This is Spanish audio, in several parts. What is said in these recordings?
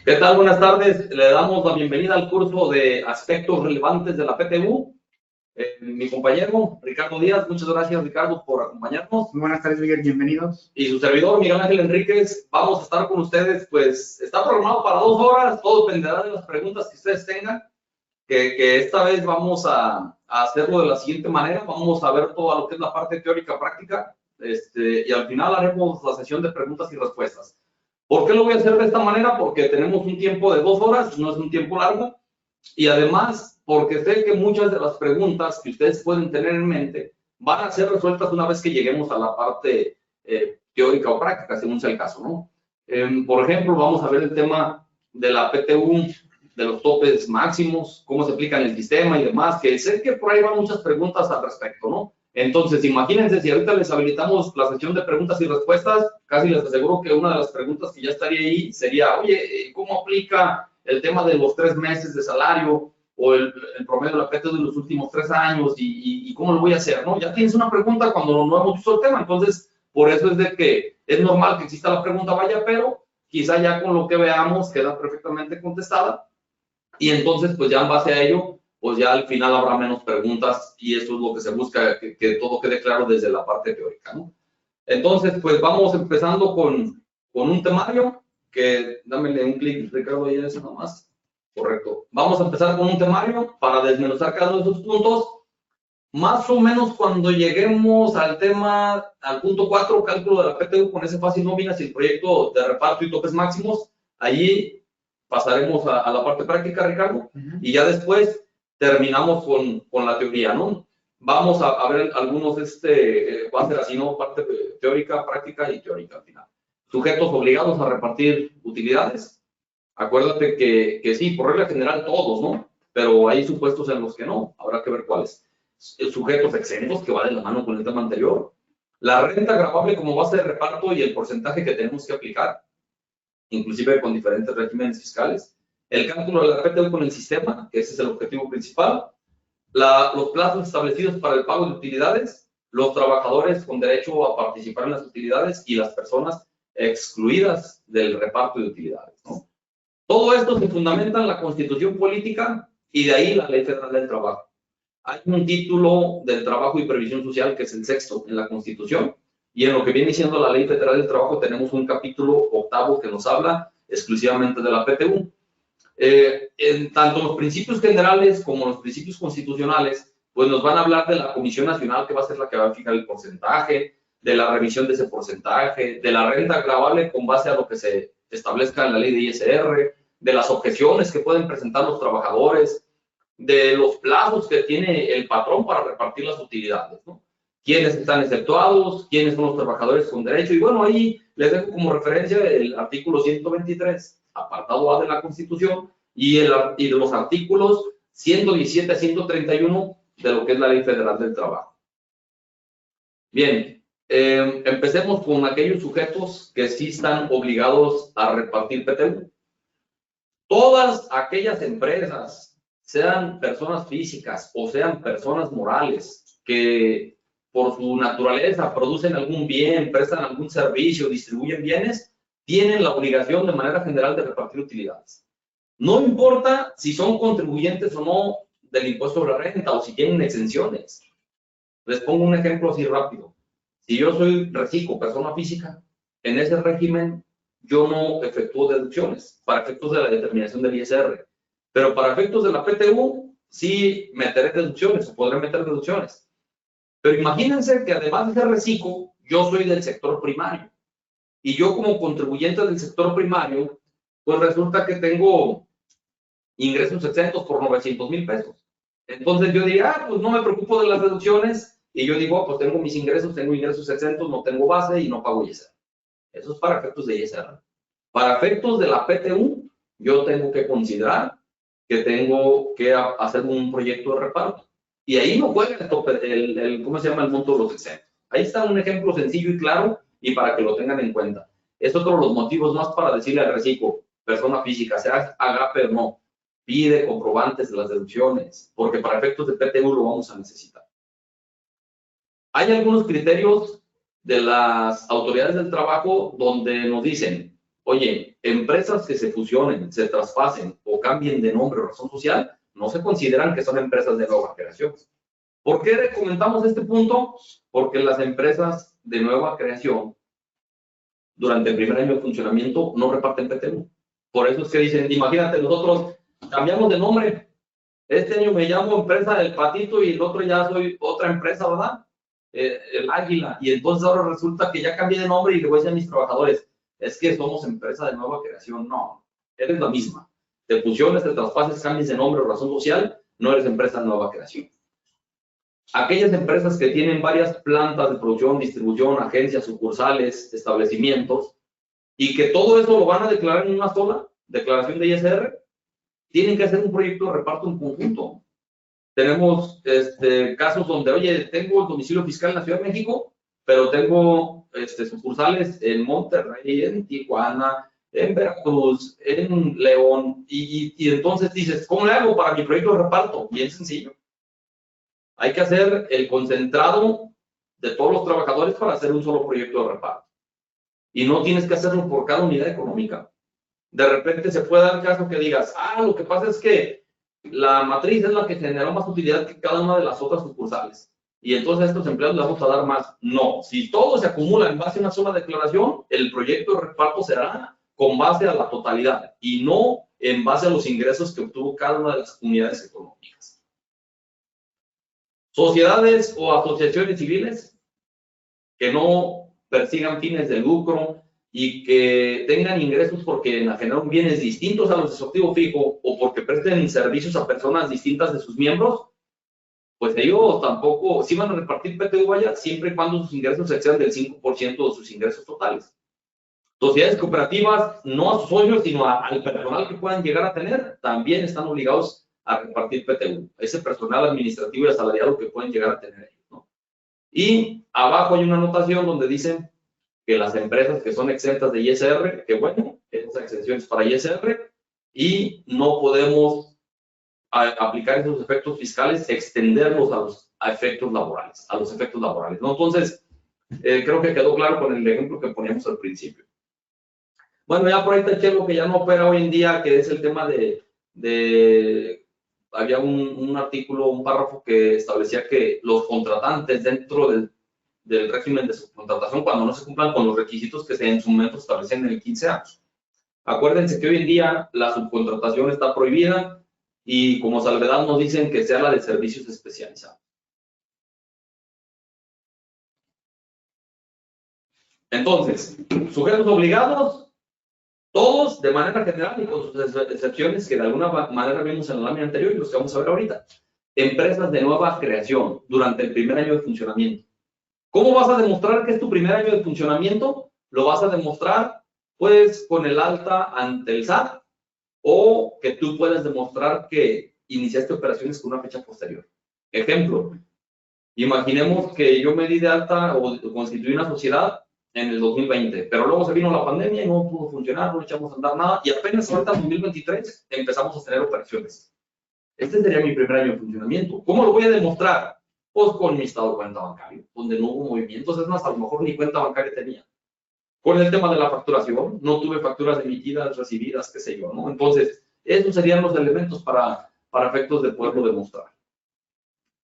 ¿Qué tal? Buenas tardes. Le damos la bienvenida al curso de aspectos relevantes de la PTU. Mi compañero Ricardo Díaz, muchas gracias Ricardo por acompañarnos. Muy buenas tardes, Miguel, bienvenidos. Y su servidor Miguel Ángel Enríquez, vamos a estar con ustedes, pues está programado para 2 horas, todo dependerá de las preguntas que ustedes tengan, que esta vez vamos a hacerlo de la siguiente manera, vamos a ver todo lo que es la parte teórica práctica, y al final haremos la sesión de preguntas y respuestas. ¿Por qué lo voy a hacer de esta manera? Porque tenemos un tiempo de 2 horas, no es un tiempo largo, y además porque sé que muchas de las preguntas que ustedes pueden tener en mente van a ser resueltas una vez que lleguemos a la parte teórica o práctica, según sea el caso, ¿no? Por ejemplo, vamos a ver el tema de la PTU, de los topes máximos, cómo se aplica en el sistema y demás, que sé que por ahí van muchas preguntas al respecto, ¿no? Entonces, imagínense si ahorita les habilitamos la sesión de preguntas y respuestas, casi les aseguro que una de las preguntas que ya estaría ahí sería, oye, ¿cómo aplica el tema de los 3 meses de salario o el promedio de la PTU de los últimos 3 años y cómo lo voy a hacer, ¿no? Ya tienes una pregunta cuando no hemos visto el tema, entonces, por eso es de que es normal que exista la pregunta, vaya, pero quizá ya con lo que veamos queda perfectamente contestada y entonces, pues ya en base a ello, pues ya al final habrá menos preguntas y eso es lo que se busca, que todo quede claro desde la parte teórica, ¿no? Entonces, pues vamos empezando con un temario, que dámele un clic, Ricardo, ahí eso nomás. Correcto. Vamos a empezar con un temario para desmenuzar cada uno de esos puntos. Más o menos cuando lleguemos al tema, al punto 4, cálculo de la PTU con ese fácil nóminas y el proyecto de reparto y topes máximos, allí pasaremos a la parte práctica, Ricardo, y ya después terminamos con la teoría, ¿no? Vamos a ver algunos, va a ser así, ¿no? Parte teórica, práctica y teórica al final. Sujetos obligados a repartir utilidades. Acuérdate que sí, por regla general todos, ¿no? Pero hay supuestos en los que no, habrá que ver cuáles. Sujetos exentos, que va de la mano con el tema anterior. La renta gravable como base de reparto y el porcentaje que tenemos que aplicar, inclusive con diferentes regímenes fiscales. El cálculo de la PTU con el sistema, que ese es el objetivo principal. Los plazos establecidos para el pago de utilidades, los trabajadores con derecho a participar en las utilidades y las personas excluidas del reparto de utilidades, ¿no? Todo esto se fundamenta en la Constitución Política y de ahí la Ley Federal del Trabajo. Hay un título del Trabajo y Previsión Social que es el sexto en la Constitución y en lo que viene siendo la Ley Federal del Trabajo tenemos un capítulo octavo que nos habla exclusivamente de la PTU. En tanto los principios generales como los principios constitucionales, pues nos van a hablar de la Comisión Nacional que va a ser la que va a fijar el porcentaje, de la revisión de ese porcentaje, de la renta gravable con base a lo que se establezca en la ley de ISR, de las objeciones que pueden presentar los trabajadores, de los plazos que tiene el patrón para repartir las utilidades, ¿no? Quiénes están exceptuados, quiénes son los trabajadores con derecho. Y bueno, ahí les dejo como referencia el artículo 123, apartado A de la Constitución, y de los artículos 117 a 131 de lo que es la Ley Federal del Trabajo. Bien, empecemos con aquellos sujetos que sí están obligados a repartir PTU. Todas aquellas empresas, sean personas físicas o sean personas morales, que por su naturaleza producen algún bien, prestan algún servicio, distribuyen bienes, tienen la obligación de manera general de repartir utilidades. No importa si son contribuyentes o no del impuesto sobre la renta o si tienen exenciones. Les pongo un ejemplo así rápido. Si yo soy reciclo, persona física, en ese régimen yo no efectúo deducciones para efectos de la determinación del ISR, pero para efectos de la PTU sí meteré deducciones o podré meter deducciones. Pero imagínense que además de ser reciclo, yo soy del sector primario y yo como contribuyente del sector primario, pues resulta que tengo ingresos exentos por 900,000 pesos. Entonces yo diría, pues no me preocupo de las deducciones y yo digo, pues tengo mis ingresos, tengo ingresos exentos, no tengo base y no pago ISR. Eso es para efectos de ISR. Para efectos de la PTU, yo tengo que considerar que tengo que hacer un proyecto de reparto. Y ahí no juega ¿cómo se llama? El monto de los exentos. Ahí está un ejemplo sencillo y claro y para que lo tengan en cuenta. Es otro de los motivos más para decirle al reciclo, persona física, sea agape o no, pide comprobantes de las deducciones, porque para efectos de PTU lo vamos a necesitar. Hay algunos criterios de las autoridades del trabajo donde nos dicen, oye, empresas que se fusionen, se traspasen o cambien de nombre o razón social, no se consideran que son empresas de nueva creación. ¿Por qué comentamos este punto? Porque las empresas de nueva creación, durante el primer año de funcionamiento, no reparten PTU. Por eso es que dicen, imagínate, nosotros cambiamos de nombre. Este año me llamo empresa del Patito y el otro ya soy otra empresa, ¿verdad? El Águila. Y entonces ahora resulta que ya cambié de nombre y le voy a decir a mis trabajadores, es que somos empresa de nueva creación. No, eres la misma. Te fusiones, te traspases, cambies de nombre o razón social, no eres empresa de nueva creación. Aquellas empresas que tienen varias plantas de producción, distribución, agencias, sucursales, establecimientos, y que todo eso lo van a declarar en una sola declaración de ISR, tienen que hacer un proyecto de reparto en conjunto. Tenemos casos donde, oye, tengo el domicilio fiscal en la Ciudad de México, pero tengo sucursales en Monterrey, en Tijuana, en Veracruz, en León, y entonces dices, ¿cómo le hago para mi proyecto de reparto? Bien sencillo. Hay que hacer el concentrado de todos los trabajadores para hacer un solo proyecto de reparto. Y no tienes que hacerlo por cada unidad económica. De repente se puede dar caso que digas, lo que pasa es que la matriz es la que generó más utilidad que cada una de las otras sucursales. Y entonces a estos empleados les vamos a dar más. No, si todo se acumula en base a una sola declaración, el proyecto de reparto será con base a la totalidad y no en base a los ingresos que obtuvo cada una de las unidades económicas. Sociedades o asociaciones civiles que no persigan fines de lucro y que tengan ingresos porque generan bienes distintos a los de su activo fijo o porque presten servicios a personas distintas de sus miembros, pues ellos tampoco, sí van a repartir PTU, vaya, siempre y cuando sus ingresos excedan del 5% de sus ingresos totales. Sociedades cooperativas, no a sus socios, sino al personal que puedan llegar a tener, también están obligados a repartir PTU, ese personal administrativo y asalariado que pueden llegar a tener ellos, ¿no? Y abajo hay una anotación donde dicen que las empresas que son exentas de ISR, que bueno, esas exenciones para ISR, y no podemos aplicar esos efectos fiscales, extenderlos a efectos laborales, ¿no? Entonces, creo que quedó claro con el ejemplo que poníamos al principio. Bueno, ya por ahí taché lo que ya no opera hoy en día, que es el tema había un artículo, un párrafo que establecía que los contratantes dentro del régimen de subcontratación, cuando no se cumplan con los requisitos que en su momento establecían en el 15 años. Acuérdense que hoy en día la subcontratación está prohibida y como salvedad nos dicen que sea la de servicios especializados. Entonces, sujetos obligados, todos de manera general y con sus excepciones que de alguna manera vimos en la lámina anterior y los que vamos a ver ahorita. Empresas de nueva creación durante el primer año de funcionamiento. ¿Cómo vas a demostrar que es tu primer año de funcionamiento? Lo vas a demostrar, pues, con el alta ante el SAT o que tú puedas demostrar que iniciaste operaciones con una fecha posterior. Ejemplo, imaginemos que yo me di de alta o constituí una sociedad en el 2020, pero luego se vino la pandemia y no pudo funcionar, no echamos a andar nada y apenas ahorita en 2023 empezamos a tener operaciones. Este sería mi primer año de funcionamiento. ¿Cómo lo voy a demostrar? Pues con mi estado de cuenta bancario, donde no hubo movimientos, es más, a lo mejor ni cuenta bancaria tenía. Con el tema de la facturación, no tuve facturas emitidas, recibidas, qué sé yo, ¿no? Entonces, esos serían los elementos para efectos de poderlo demostrar.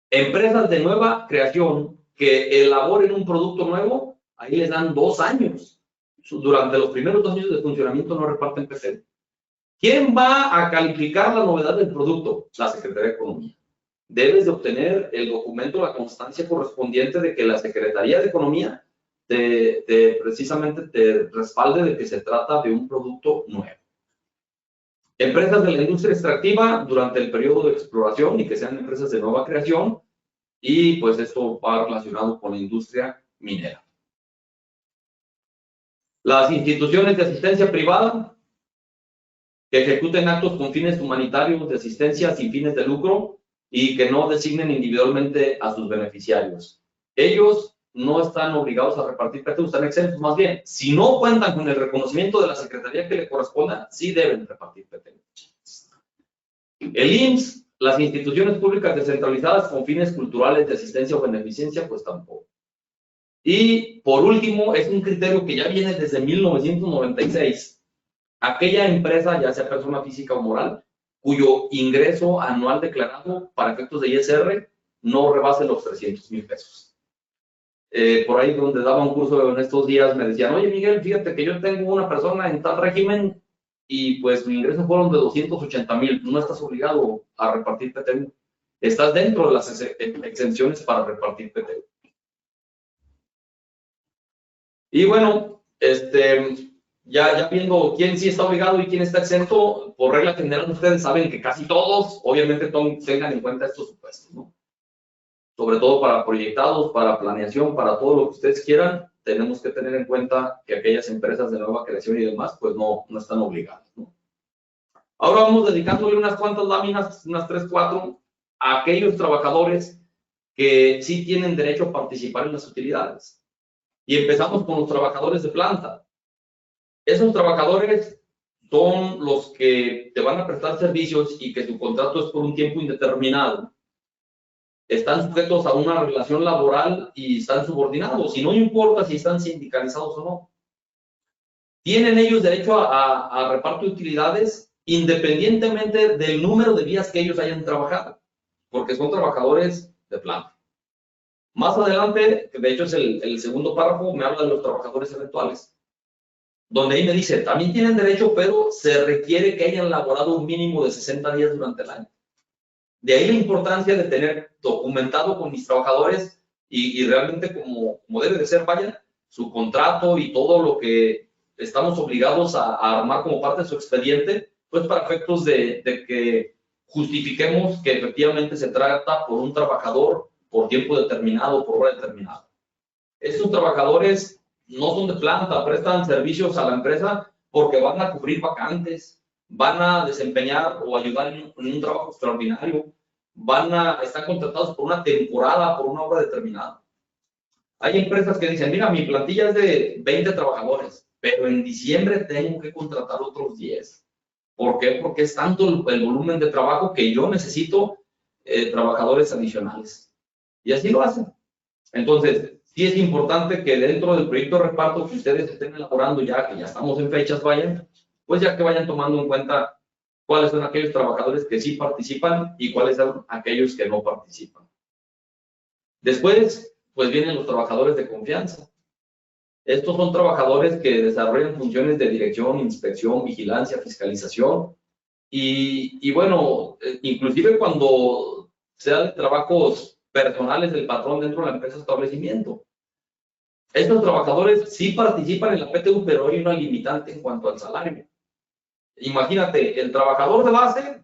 Empresas de nueva creación que elaboren un producto nuevo, ahí les dan 2 años. Durante los primeros 2 años de funcionamiento no reparten PTU. ¿Quién va a calificar la novedad del producto? La Secretaría de Economía. Debes de obtener el documento, la constancia correspondiente de que la Secretaría de Economía precisamente te respalde de que se trata de un producto nuevo. Empresas de la industria extractiva durante el periodo de exploración y que sean empresas de nueva creación y pues esto va relacionado con la industria minera. Las instituciones de asistencia privada que ejecuten actos con fines humanitarios de asistencia sin fines de lucro y que no designen individualmente a sus beneficiarios. Ellos no están obligados a repartir PTU, están exentos, más bien, si no cuentan con el reconocimiento de la Secretaría que le corresponda, sí deben repartir PTU. El IMSS, las instituciones públicas descentralizadas con fines culturales de asistencia o beneficencia, pues tampoco. Y por último, es un criterio que ya viene desde 1996, aquella empresa, ya sea persona física o moral, cuyo ingreso anual declarado para efectos de ISR no rebase los 300,000 pesos. Por ahí donde daba un curso en estos días me decían, oye Miguel, fíjate que yo tengo una persona en tal régimen y pues mi ingreso fueron de 280,000, no estás obligado a repartir PTU. Estás dentro de las exenciones para repartir PTU. Y bueno, ya viendo quién sí está obligado y quién está exento, por regla general ustedes saben que casi todos, obviamente, tengan en cuenta estos supuestos, ¿no? Sobre todo para proyectados, para planeación, para todo lo que ustedes quieran, tenemos que tener en cuenta que aquellas empresas de nueva creación y demás, pues no están obligadas, ¿no? Ahora vamos dedicándole unas cuantas láminas, unas 3, 4, a aquellos trabajadores que sí tienen derecho a participar en las utilidades. Y empezamos con los trabajadores de planta. Esos trabajadores son los que te van a prestar servicios y que su contrato es por un tiempo indeterminado. Están sujetos a una relación laboral y están subordinados, y no importa si están sindicalizados o no. Tienen ellos derecho a reparto de utilidades independientemente del número de días que ellos hayan trabajado, porque son trabajadores de planta. Más adelante, de hecho es el segundo párrafo, me habla de los trabajadores eventuales, donde ahí me dice, también tienen derecho, pero se requiere que hayan laborado un mínimo de 60 días durante el año. De ahí la importancia de tener documentado con mis trabajadores y realmente como debe de ser, vaya, su contrato y todo lo que estamos obligados a armar como parte de su expediente, pues para efectos de que justifiquemos que efectivamente se trata por un trabajador por tiempo determinado, por hora determinada. Estos trabajadores no son de planta, prestan servicios a la empresa porque van a cubrir vacantes, van a desempeñar o ayudar en un trabajo extraordinario, están contratados por una temporada, por una obra determinada. Hay empresas que dicen, mira, mi plantilla es de 20 trabajadores, pero en diciembre tengo que contratar otros 10. ¿Por qué? Porque es tanto el volumen de trabajo que yo necesito trabajadores adicionales. Y así lo hacen. Entonces, sí es importante que dentro del proyecto de reparto que ustedes estén elaborando ya, que ya estamos en fechas, pues ya que vayan tomando en cuenta cuáles son aquellos trabajadores que sí participan y cuáles son aquellos que no participan. Después, pues vienen los trabajadores de confianza. Estos son trabajadores que desarrollan funciones de dirección, inspección, vigilancia, fiscalización y bueno, inclusive cuando sea de trabajos personales del patrón dentro de la empresa o establecimiento. Estos trabajadores sí participan en la PTU, pero hay una limitante en cuanto al salario. Imagínate, el trabajador de base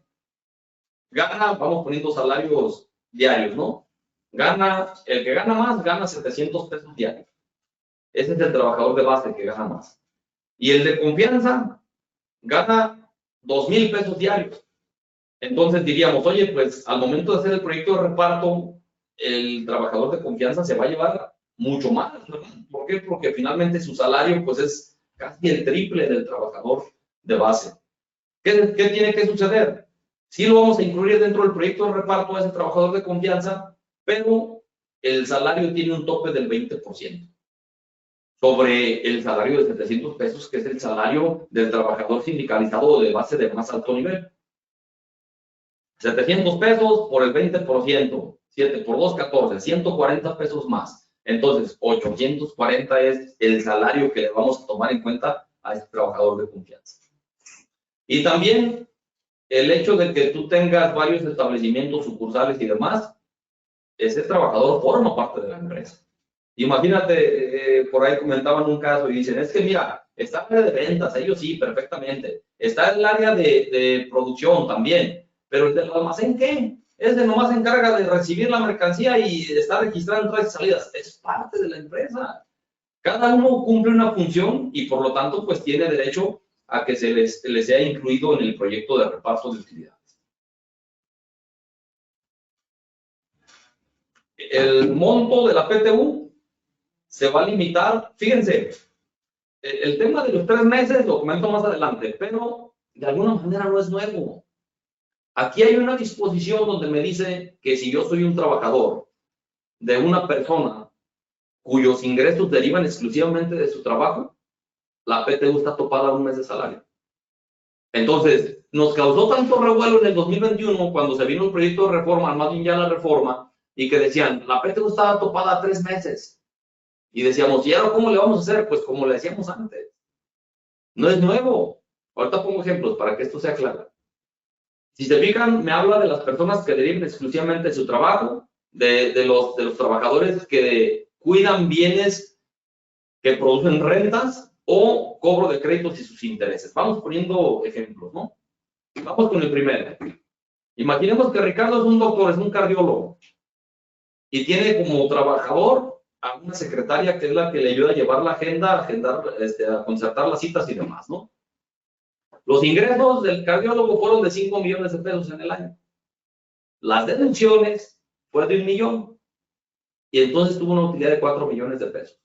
gana, vamos poniendo salarios diarios, ¿no? El que gana más, gana 700 pesos diarios. Ese es el trabajador de base que gana más. Y el de confianza gana 2,000 pesos diarios. Entonces diríamos, oye, pues al momento de hacer el proyecto de reparto, el trabajador de confianza se va a llevar mucho más, ¿no? ¿Por qué? Porque finalmente su salario pues es casi el triple del trabajador de base. ¿Qué tiene que suceder? Sí lo vamos a incluir dentro del proyecto de reparto a ese trabajador de confianza, pero el salario tiene un tope del 20% sobre el salario de 700 pesos, que es el salario del trabajador sindicalizado de base de más alto nivel. 700 pesos por el 20%, 7 por 2, 14, 140 pesos más. Entonces, 840 es el salario que le vamos a tomar en cuenta a este trabajador de confianza. Y también el hecho de que tú tengas varios establecimientos, sucursales y demás, ese trabajador forma parte de la empresa. Imagínate, por ahí comentaban un caso y dicen, es que mira, está el área de ventas, ellos sí, perfectamente. Está el área de producción también, pero el del almacén, ¿qué? Ese nomás se encarga de recibir la mercancía y está registrando entradas y salidas. Es parte de la empresa. Cada uno cumple una función y por lo tanto, pues tiene derecho a que se les sea incluido en el proyecto de reparto de utilidades. El monto de la PTU se va a limitar, fíjense, el tema de los 3 meses lo comento más adelante, pero de alguna manera no es nuevo. Aquí hay una disposición donde me dice que si yo soy un trabajador de una persona cuyos ingresos derivan exclusivamente de su trabajo, la PTU está topada a un mes de salario. Entonces, nos causó tanto revuelo en el 2021 cuando se vino el proyecto de reforma, más bien ya la reforma, y que decían, la PTU estaba topada 3 meses. Y decíamos, ¿y ahora cómo le vamos a hacer? Pues como le decíamos antes. No es nuevo. Ahorita pongo ejemplos para que esto sea claro. Si se fijan, me habla de las personas que derivan exclusivamente de su trabajo, de los trabajadores que cuidan bienes que producen rentas o cobro de créditos y sus intereses. Vamos poniendo ejemplos, ¿no? Vamos con el primero. Imaginemos que Ricardo es un doctor, es un cardiólogo, y tiene como trabajador a una secretaria que es la que le ayuda a llevar la agenda, a agendar, a concertar las citas y demás, ¿no? Los ingresos del cardiólogo fueron de 5 millones de pesos en el año. Las deducciones fue de 1 millón. Y entonces tuvo una utilidad de 4 millones de pesos.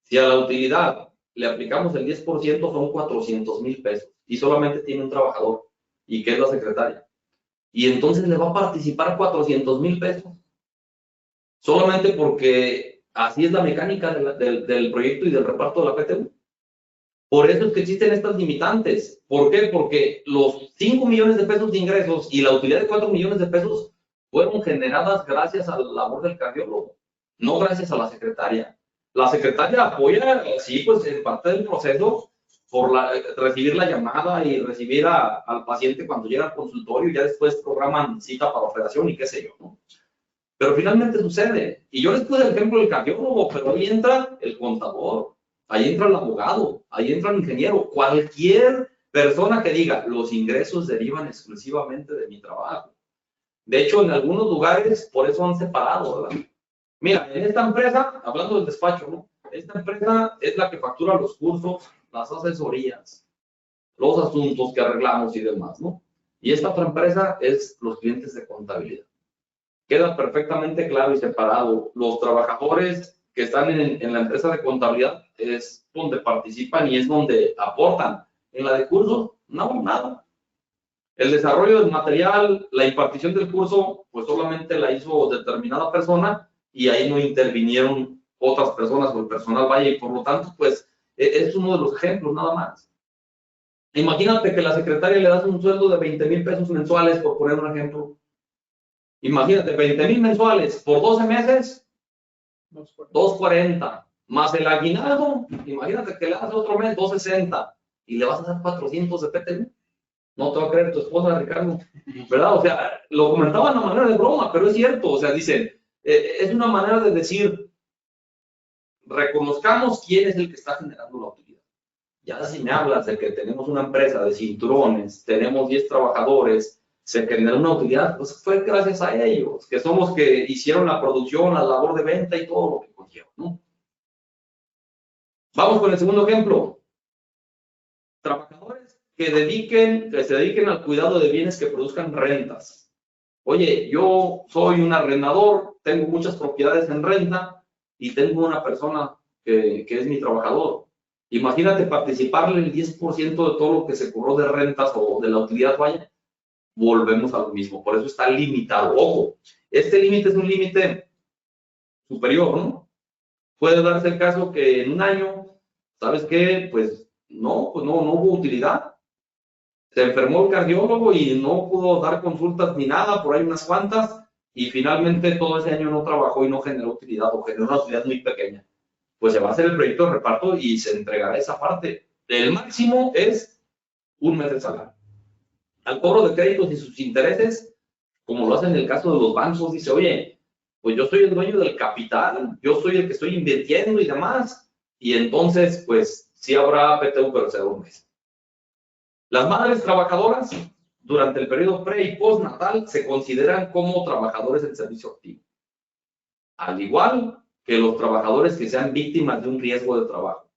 Si a la utilidad le aplicamos el 10%, son 400,000 pesos. Y solamente tiene un trabajador, y que es la secretaria. Y entonces le va a participar 400,000 pesos. Solamente porque así es la mecánica del proyecto y del reparto de la PTU. Por eso es que existen estas limitantes. ¿Por qué? Porque los 5 millones de pesos de ingresos y la utilidad de 4 millones de pesos fueron generadas gracias a la labor del cardiólogo, no gracias a la secretaria. La secretaria apoya, sí, pues en parte del proceso, por recibir la llamada y recibir al paciente cuando llega al consultorio, y ya después programan cita para operación y qué sé yo, ¿no? Pero finalmente sucede. Y yo les puse el ejemplo del cardiólogo, pero ahí entra el contador, ahí entra el abogado, ahí entra el ingeniero, cualquier persona que diga, los ingresos derivan exclusivamente de mi trabajo. De hecho, en algunos lugares, por eso han separado, ¿verdad? Mira, en esta empresa, hablando del despacho, ¿no? Esta empresa es la que factura los cursos, las asesorías, los asuntos que arreglamos y demás, ¿no? Y esta otra empresa es los clientes de contabilidad. Queda perfectamente claro y separado. Los trabajadores que están en la empresa de contabilidad es donde participan y es donde aportan. En la de cursos, no, nada. El desarrollo del material, la impartición del curso, pues solamente la hizo determinada persona y ahí no intervinieron otras personas o el personal vaya, y por lo tanto, pues es uno de los ejemplos nada más. Imagínate que la secretaria le das un sueldo de 20,000 pesos mensuales, por poner un ejemplo. Imagínate, 20,000 mensuales por 12 meses, 240, más el aguinaldo, imagínate que le das otro mes 260 y le vas a dar 400 de PTU. No te va a creer tu esposa, Ricardo, ¿verdad? O sea, lo comentaba de una manera de broma, pero es cierto. O sea, dicen, es una manera de decir, reconozcamos quién es el que está generando la utilidad. Ya si me hablas de que tenemos una empresa de cinturones, tenemos 10 trabajadores, se generó una utilidad, pues fue gracias a ellos, que son los que hicieron la producción, la labor de venta y todo lo que conlleva, ¿no? Vamos con el segundo ejemplo. Trabajadores que se dediquen al cuidado de bienes que produzcan rentas. Oye, yo soy un arrendador, tengo muchas propiedades en renta y tengo una persona que es mi trabajador. Imagínate participarle el 10% de todo lo que se cobró de rentas o de la utilidad, vaya, volvemos a lo mismo. Por eso está limitado. Ojo, este límite es un límite superior, ¿no? Puede darse el caso que en un año, ¿sabes qué? Pues no hubo utilidad. Se enfermó el cardiólogo y no pudo dar consultas ni nada, por ahí unas cuantas, y finalmente todo ese año no trabajó y no generó utilidad o generó una utilidad muy pequeña. Pues se va a hacer el proyecto de reparto y se entregará esa parte. El máximo es un mes de salario. Al cobro de créditos y sus intereses, como lo hacen en el caso de los bancos, dice, oye, pues yo soy el dueño del capital, yo soy el que estoy invirtiendo y demás, y entonces, pues sí habrá PTU, pero será un mes. Las madres trabajadoras, durante el periodo pre y postnatal, se consideran como trabajadores en servicio activo, al igual que los trabajadores que sean víctimas de un riesgo de trabajo.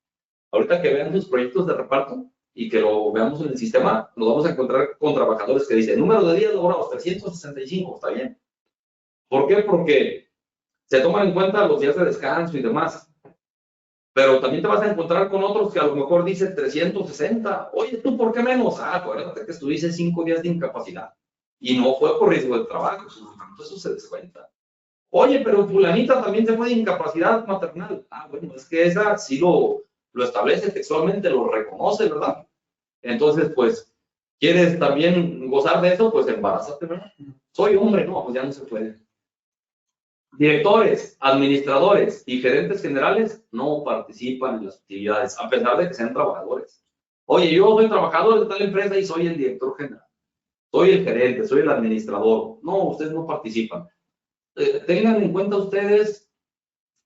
Ahorita que vean sus proyectos de reparto y que lo veamos en el sistema, nos vamos a encontrar con trabajadores que dicen, número de días laborados, 365, está bien. ¿Por qué? Porque se toman en cuenta los días de descanso y demás. Pero también te vas a encontrar con otros que a lo mejor dicen 360. Oye, ¿tú por qué menos? Ah, acuérdate que estuviste 5 días de incapacidad. Y no fue por riesgo de trabajo, eso se descuenta. Oye, pero fulanita también se fue de incapacidad maternal. Ah, bueno, es que esa sí lo establece textualmente, lo reconoce, ¿verdad? Entonces, pues, ¿Quieres también gozar de eso? Pues embarázate, ¿verdad? Soy hombre, no, pues ya no se puede. Directores, administradores y gerentes generales no participan en las actividades, a pesar de que sean trabajadores. Oye, yo soy trabajador de tal empresa y soy el director general. Soy el gerente, soy el administrador. No, ustedes no participan. Tengan en cuenta ustedes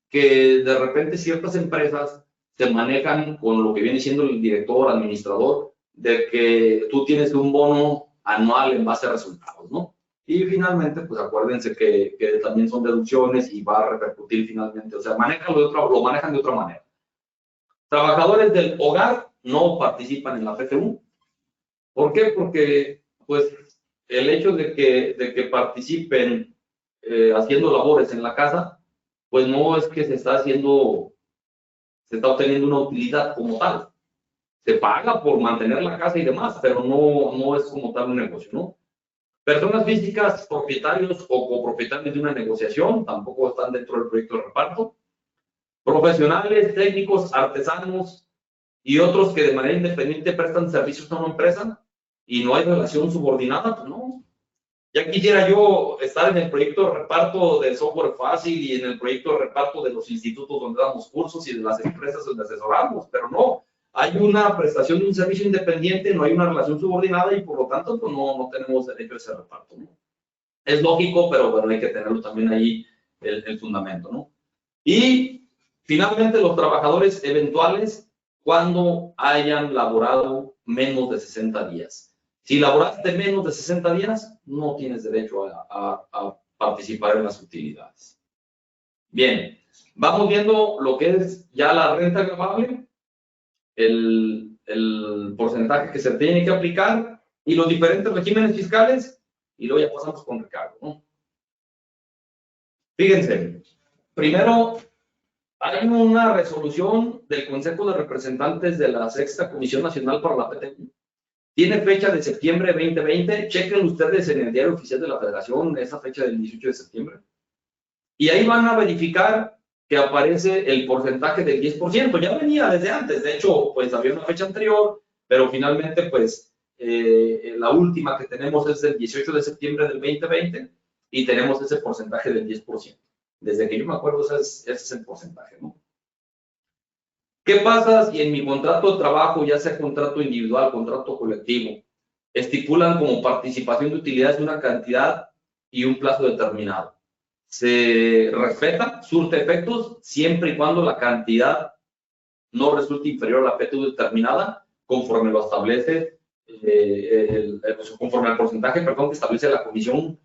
que de repente ciertas empresas se manejan con lo que viene siendo el director, administrador, de que tú tienes un bono anual en base a resultados, ¿no? Y finalmente, pues acuérdense que también son deducciones y va a repercutir finalmente, o sea, lo manejan de otra manera. Trabajadores del hogar no participan en la PTU. ¿Por qué? Porque, pues, el hecho de que participen haciendo labores en la casa, pues no es que se está obteniendo una utilidad como tal. Se paga por mantener la casa y demás, pero no es como tal un negocio, ¿no? Personas físicas, propietarios o copropietarios de una negociación, tampoco están dentro del proyecto de reparto. Profesionales, técnicos, artesanos y otros que de manera independiente prestan servicios a una empresa y no hay relación subordinada, pues no. Ya quisiera yo estar en el proyecto de reparto del software fácil y en el proyecto de reparto de los institutos donde damos cursos y de las empresas donde asesoramos, pero no. Hay una prestación de un servicio independiente, no hay una relación subordinada y por lo tanto pues no tenemos derecho a ese reparto, ¿no? Es lógico, pero bueno, hay que tenerlo también ahí el fundamento, ¿no? Y finalmente los trabajadores eventuales cuando hayan laborado menos de 60 días. Si laboraste menos de 60 días, no tienes derecho a participar en las utilidades. Bien, vamos viendo lo que es ya la renta gravable, el porcentaje que se tiene que aplicar y los diferentes regímenes fiscales, y luego ya pasamos con Ricardo, ¿no? Fíjense, primero hay una resolución del Consejo de Representantes de la Sexta Comisión Nacional para la PTU. Tiene fecha de septiembre de 2020. Chequen ustedes en el Diario Oficial de la Federación esa fecha del 18 de septiembre. Y ahí van a verificar que aparece el porcentaje del 10%. Ya venía desde antes. De hecho, pues había una fecha anterior, pero finalmente, pues, la última que tenemos es el 18 de septiembre del 2020 y tenemos ese porcentaje del 10%. Desde que yo me acuerdo, ese es el porcentaje, ¿no? ¿Qué pasa si en mi contrato de trabajo, ya sea contrato individual, contrato colectivo, estipulan como participación de utilidades de una cantidad y un plazo determinado? Se respeta, surte efectos, siempre y cuando la cantidad no resulte inferior a la PTU determinada, conforme lo establece, conforme al porcentaje, perdón, que establece la comisión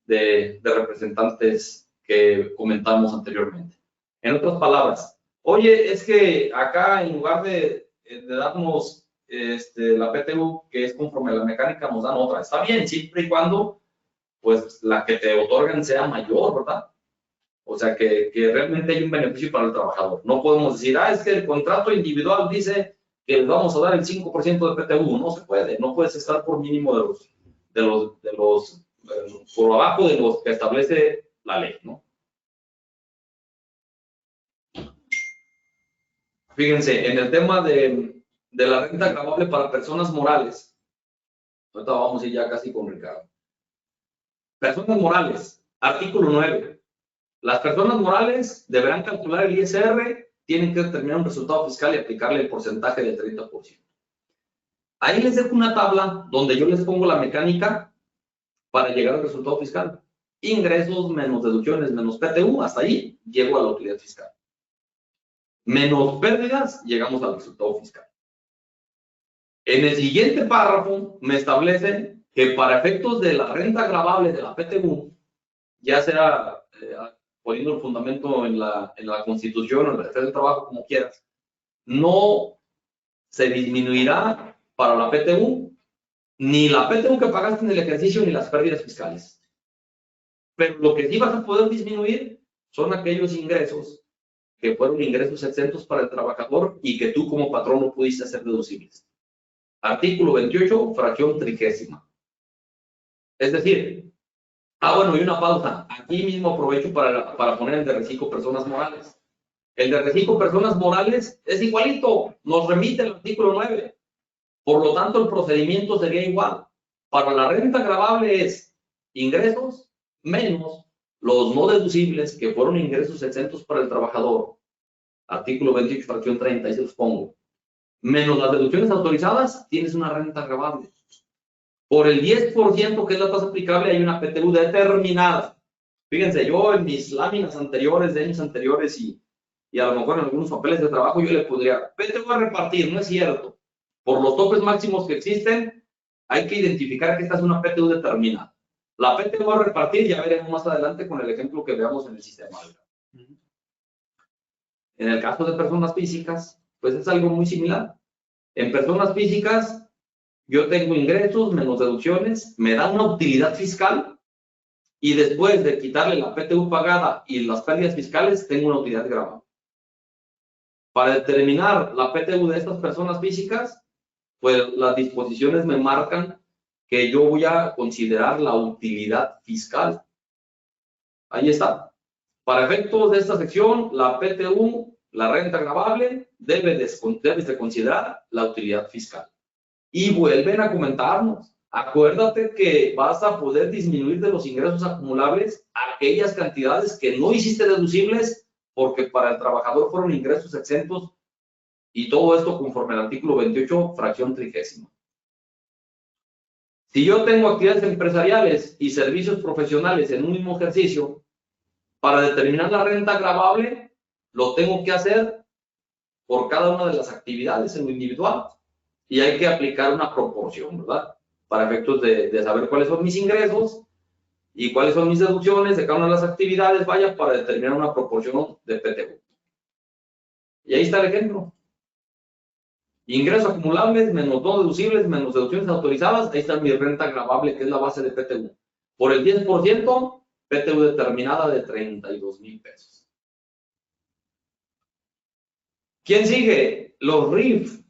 de representantes que comentamos anteriormente. En otras palabras, oye, es que acá en lugar de darnos la PTU, que es conforme a la mecánica, nos dan otra. Está bien, siempre y cuando pues la que te otorgan sea mayor, ¿verdad? O sea, que realmente hay un beneficio para el trabajador. No podemos decir, es que el contrato individual dice que les vamos a dar el 5% de PTU. No se puede, no puedes estar por mínimo por abajo de los que establece la ley, ¿no? Fíjense, en el tema de la renta gravable para personas morales, ahorita vamos a ir ya casi con Ricardo. Personas morales, artículo 9. Las personas morales deberán calcular el ISR, tienen que determinar un resultado fiscal y aplicarle el porcentaje del 30%. Ahí les dejo una tabla donde yo les pongo la mecánica para llegar al resultado fiscal. Ingresos menos deducciones menos PTU, hasta ahí llego a la utilidad fiscal. Menos pérdidas, llegamos al resultado fiscal. En el siguiente párrafo me establecen que para efectos de la renta gravable de la PTU, ya sea poniendo el fundamento en la Constitución o en el Decreto del Trabajo, como quieras, no se disminuirá para la PTU ni la PTU que pagaste en el ejercicio ni las pérdidas fiscales. Pero lo que sí vas a poder disminuir son aquellos ingresos que fueron ingresos exentos para el trabajador y que tú como patrón no pudiste hacer deducibles. Artículo 28, fracción 30. Es decir, bueno, y una pausa. Aquí mismo aprovecho para poner el de reciclo personas morales. El de reciclo personas morales es igualito, nos remite el artículo 9. Por lo tanto, el procedimiento sería igual. Para la renta gravable es ingresos menos los no deducibles, que fueron ingresos exentos para el trabajador. Artículo 28, fracción 30, ahí se los pongo. Menos las deducciones autorizadas, tienes una renta gravable. Por el 10%, que es la tasa aplicable, hay una PTU determinada. Fíjense, yo en mis láminas anteriores, de años anteriores, y a lo mejor en algunos papeles de trabajo, yo le podría, PTU a repartir, no es cierto. Por los topes máximos que existen, hay que identificar que esta es una PTU determinada. La PTU a repartir, ya veremos más adelante con el ejemplo que veamos en el sistema. En el caso de personas físicas, pues es algo muy similar. En personas físicas, yo tengo ingresos menos deducciones, me da una utilidad fiscal y después de quitarle la PTU pagada y las pérdidas fiscales, tengo una utilidad gravable. Para determinar la PTU de estas personas físicas, pues las disposiciones me marcan que yo voy a considerar la utilidad fiscal. Ahí está. Para efectos de esta sección, la PTU, la renta gravable, debes de considerar la utilidad fiscal. Y vuelven a comentarnos, acuérdate que vas a poder disminuir de los ingresos acumulables aquellas cantidades que no hiciste deducibles porque para el trabajador fueron ingresos exentos y todo esto conforme al artículo 28, fracción 30. Si yo tengo actividades empresariales y servicios profesionales en un mismo ejercicio, para determinar la renta gravable, lo tengo que hacer por cada una de las actividades en lo individual. Y hay que aplicar una proporción, ¿verdad? Para efectos de saber cuáles son mis ingresos y cuáles son mis deducciones de cada una de las actividades, vaya, para determinar una proporción de PTU. Y ahí está el ejemplo. Ingresos acumulables menos no deducibles menos deducciones autorizadas, ahí está mi renta gravable, que es la base de PTU. Por el 10%, PTU determinada de 32,000 pesos. ¿Quién sigue? Los RIF.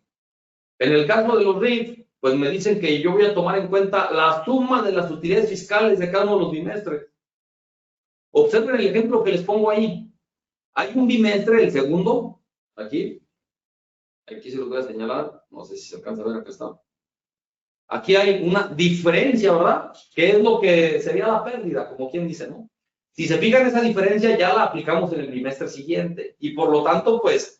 En el caso de los RIF, pues me dicen que yo voy a tomar en cuenta la suma de las utilidades fiscales de cada uno de los bimestres. Observen el ejemplo que les pongo ahí. Hay un bimestre, el segundo, aquí se los voy a señalar, no sé si se alcanza a ver, acá está. Aquí hay una diferencia, ¿verdad? Que es lo que sería la pérdida, como quien dice, ¿no? Si se fijan, esa diferencia ya la aplicamos en el bimestre siguiente y por lo tanto, pues,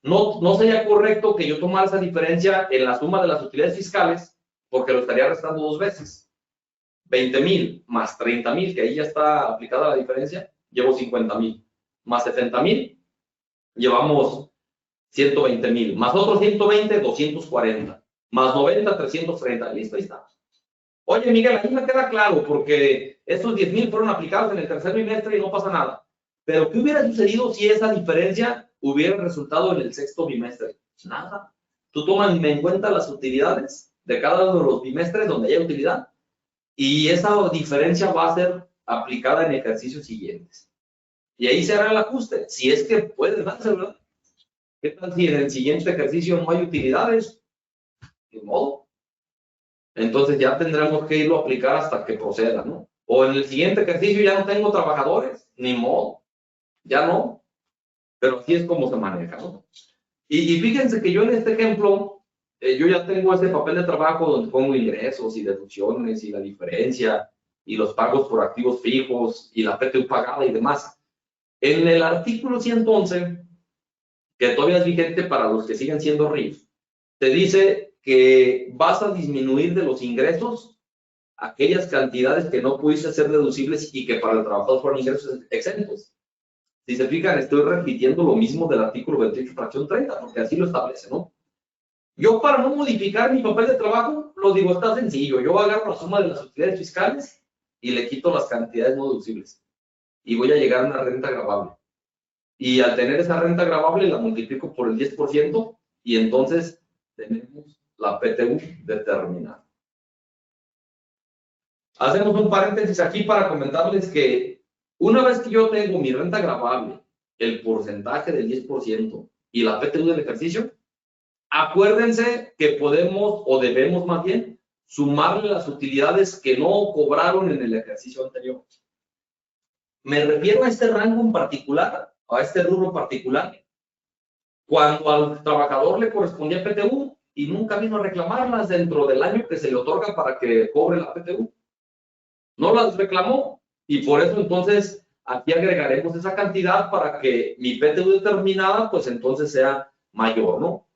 no sería correcto que yo tomara esa diferencia en la suma de las utilidades fiscales, porque lo estaría restando dos veces. 20,000 más 30,000, que ahí ya está aplicada la diferencia, llevo 50,000. Más 70,000, llevamos 120,000. Más otros 120, 240. Más 90, 330. Listo, ahí está. Oye, Miguel, ahí me queda claro, porque estos 10,000 fueron aplicados en el tercer bimestre y no pasa nada. Pero, ¿qué hubiera sucedido si esa diferencia hubiera resultado en el sexto bimestre? Nada. Tú tomas en cuenta las utilidades de cada uno de los bimestres donde haya utilidad y esa diferencia va a ser aplicada en ejercicios siguientes. Y ahí se hará el ajuste, si es que puede darse, ¿verdad? ¿Qué tal si en el siguiente ejercicio no hay utilidades? De modo. Entonces ya tendremos que irlo a aplicar hasta que proceda, ¿no? O en el siguiente ejercicio ya no tengo trabajadores, ni modo. Ya no, pero así es como se maneja, ¿no? Y fíjense que yo en este ejemplo, yo ya tengo este papel de trabajo donde pongo ingresos y deducciones y la diferencia y los pagos por activos fijos y la PTU pagada y demás. En el artículo 111, que todavía es vigente para los que siguen siendo RIF, te dice que vas a disminuir de los ingresos aquellas cantidades que no pudiste hacer deducibles y que para el trabajador fueron ingresos exentos. Si se fijan, estoy repitiendo lo mismo del artículo 28, fracción 30, porque así lo establece, ¿no? Yo, para no modificar mi papel de trabajo, lo digo, está sencillo. Yo agarro la suma de las utilidades fiscales y le quito las cantidades no deducibles. Y voy a llegar a una renta gravable. Y al tener esa renta gravable, la multiplico por el 10% y entonces tenemos la PTU determinada. Hacemos un paréntesis aquí para comentarles que una vez que yo tengo mi renta gravable, el porcentaje del 10% y la PTU del ejercicio, acuérdense que podemos o debemos más bien sumarle las utilidades que no cobraron en el ejercicio anterior. Me refiero a este rango en particular, a este rubro en particular. Cuando al trabajador le correspondía PTU, y nunca vino a reclamarlas dentro del año que se le otorga para que cobre la PTU. No las reclamó y por eso entonces aquí agregaremos esa cantidad para que mi PTU determinada pues entonces sea mayor, ¿no?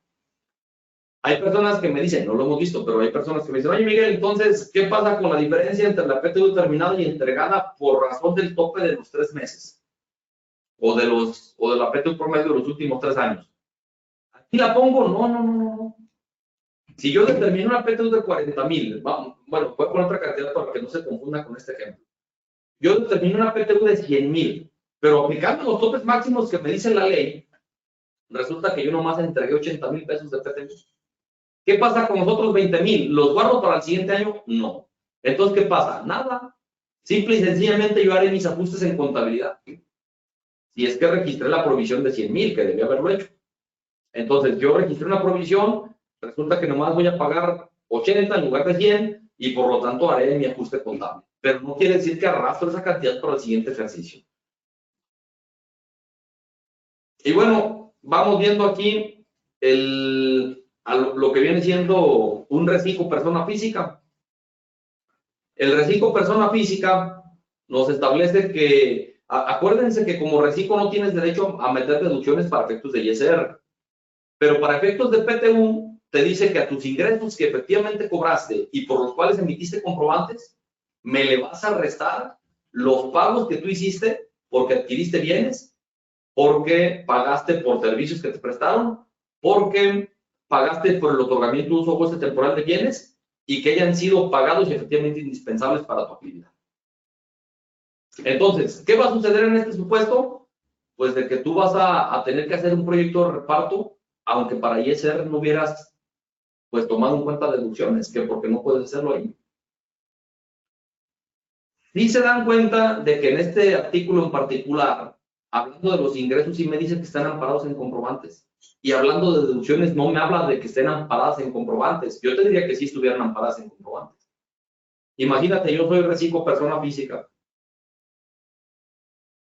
Hay personas que me dicen, no lo hemos visto, pero hay personas que me dicen, oye Miguel, entonces, ¿qué pasa con la diferencia entre la PTU determinada y entregada por razón del tope de los 3 meses? O de la PTU promedio de los últimos 3 años. Aquí la pongo, no. Si yo determino una PTU de 40,000, bueno, voy a poner otra cantidad para que no se confunda con este ejemplo. Yo determino una PTU de 100,000, pero aplicando los topes máximos que me dice la ley, resulta que yo nomás entregué 80,000 pesos de PTU. ¿Qué pasa con los otros 20,000? ¿Los guardo para el siguiente año? No. Entonces, ¿qué pasa? Nada. Simple y sencillamente yo haré mis ajustes en contabilidad. Si es que registré la provisión de 100,000, que debía haberlo hecho. Entonces, yo registré una provisión, resulta que nomás voy a pagar 80 en lugar de 100 y por lo tanto haré mi ajuste contable. Pero no quiere decir que arrastro esa cantidad para el siguiente ejercicio. Y bueno, vamos viendo aquí lo que viene siendo un reciclo persona física. El reciclo persona física nos establece que, acuérdense que como reciclo no tienes derecho a meter deducciones para efectos de ISR, pero para efectos de PTU te dice que a tus ingresos que efectivamente cobraste y por los cuales emitiste comprobantes, me le vas a restar los pagos que tú hiciste porque adquiriste bienes, porque pagaste por servicios que te prestaron, porque pagaste por el otorgamiento de uso o goce temporal de bienes y que hayan sido pagados y efectivamente indispensables para tu actividad. Entonces, ¿qué va a suceder en este supuesto? Pues de que tú vas a tener que hacer un proyecto de reparto, aunque para ISR no hubieras pues tomado en cuenta deducciones, que porque no puedes hacerlo ahí. Sí se dan cuenta de que en este artículo en particular, hablando de los ingresos, sí me dice que están amparados en comprobantes. Y hablando de deducciones, no me habla de que estén amparadas en comprobantes. Yo te diría que sí estuvieran amparadas en comprobantes. Imagínate, yo soy reciclo persona física.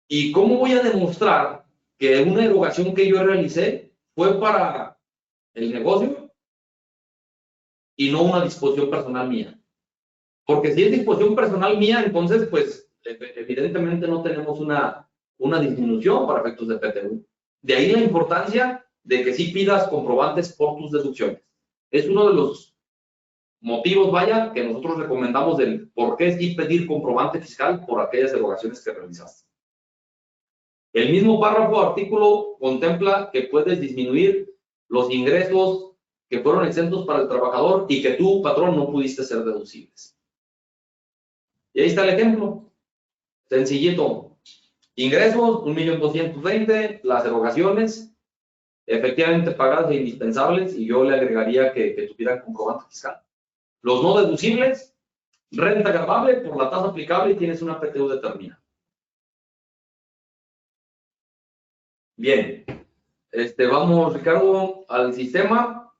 ¿Y cómo voy a demostrar que una erogación que yo realicé fue para el negocio y no una disposición personal mía? Porque si es disposición personal mía, entonces, pues, evidentemente no tenemos una disminución para efectos de PTU. De ahí la importancia de que sí pidas comprobantes por tus deducciones. Es uno de los motivos, vaya, que nosotros recomendamos del por qué sí pedir comprobante fiscal por aquellas erogaciones que realizaste. El mismo párrafo artículo contempla que puedes disminuir los ingresos que fueron exentos para el trabajador y que tú, patrón, no pudiste ser deducibles. Y ahí está el ejemplo. Sencillito. Ingresos, 1,220,000, las erogaciones, efectivamente pagadas e indispensables, y yo le agregaría que tuvieran comprobante fiscal. Los no deducibles, renta gravable por la tasa aplicable y tienes una PTU determinada. Bien. Vamos, Ricardo, al sistema.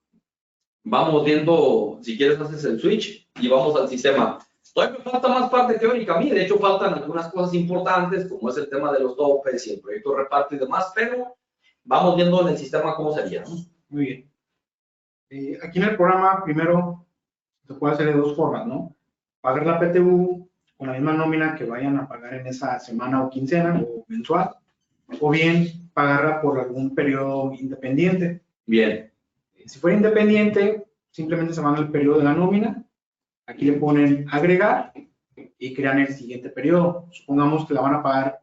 Vamos viendo, si quieres haces el switch y vamos al sistema. Todavía me falta más parte teórica a mí, de hecho faltan algunas cosas importantes, como es el tema de los topes y el proyecto de reparto y demás, pero vamos viendo en el sistema cómo sería, ¿no? Muy bien. Aquí en el programa, primero, se puede hacer de dos formas, ¿no? Pagar la PTU con la misma nómina que vayan a pagar en esa semana o quincena o mensual, o bien pagarla por algún periodo independiente. Bien. Si fuera independiente, simplemente se van al periodo de la nómina. Aquí le ponen agregar y crean el siguiente periodo. Supongamos que la van a pagar,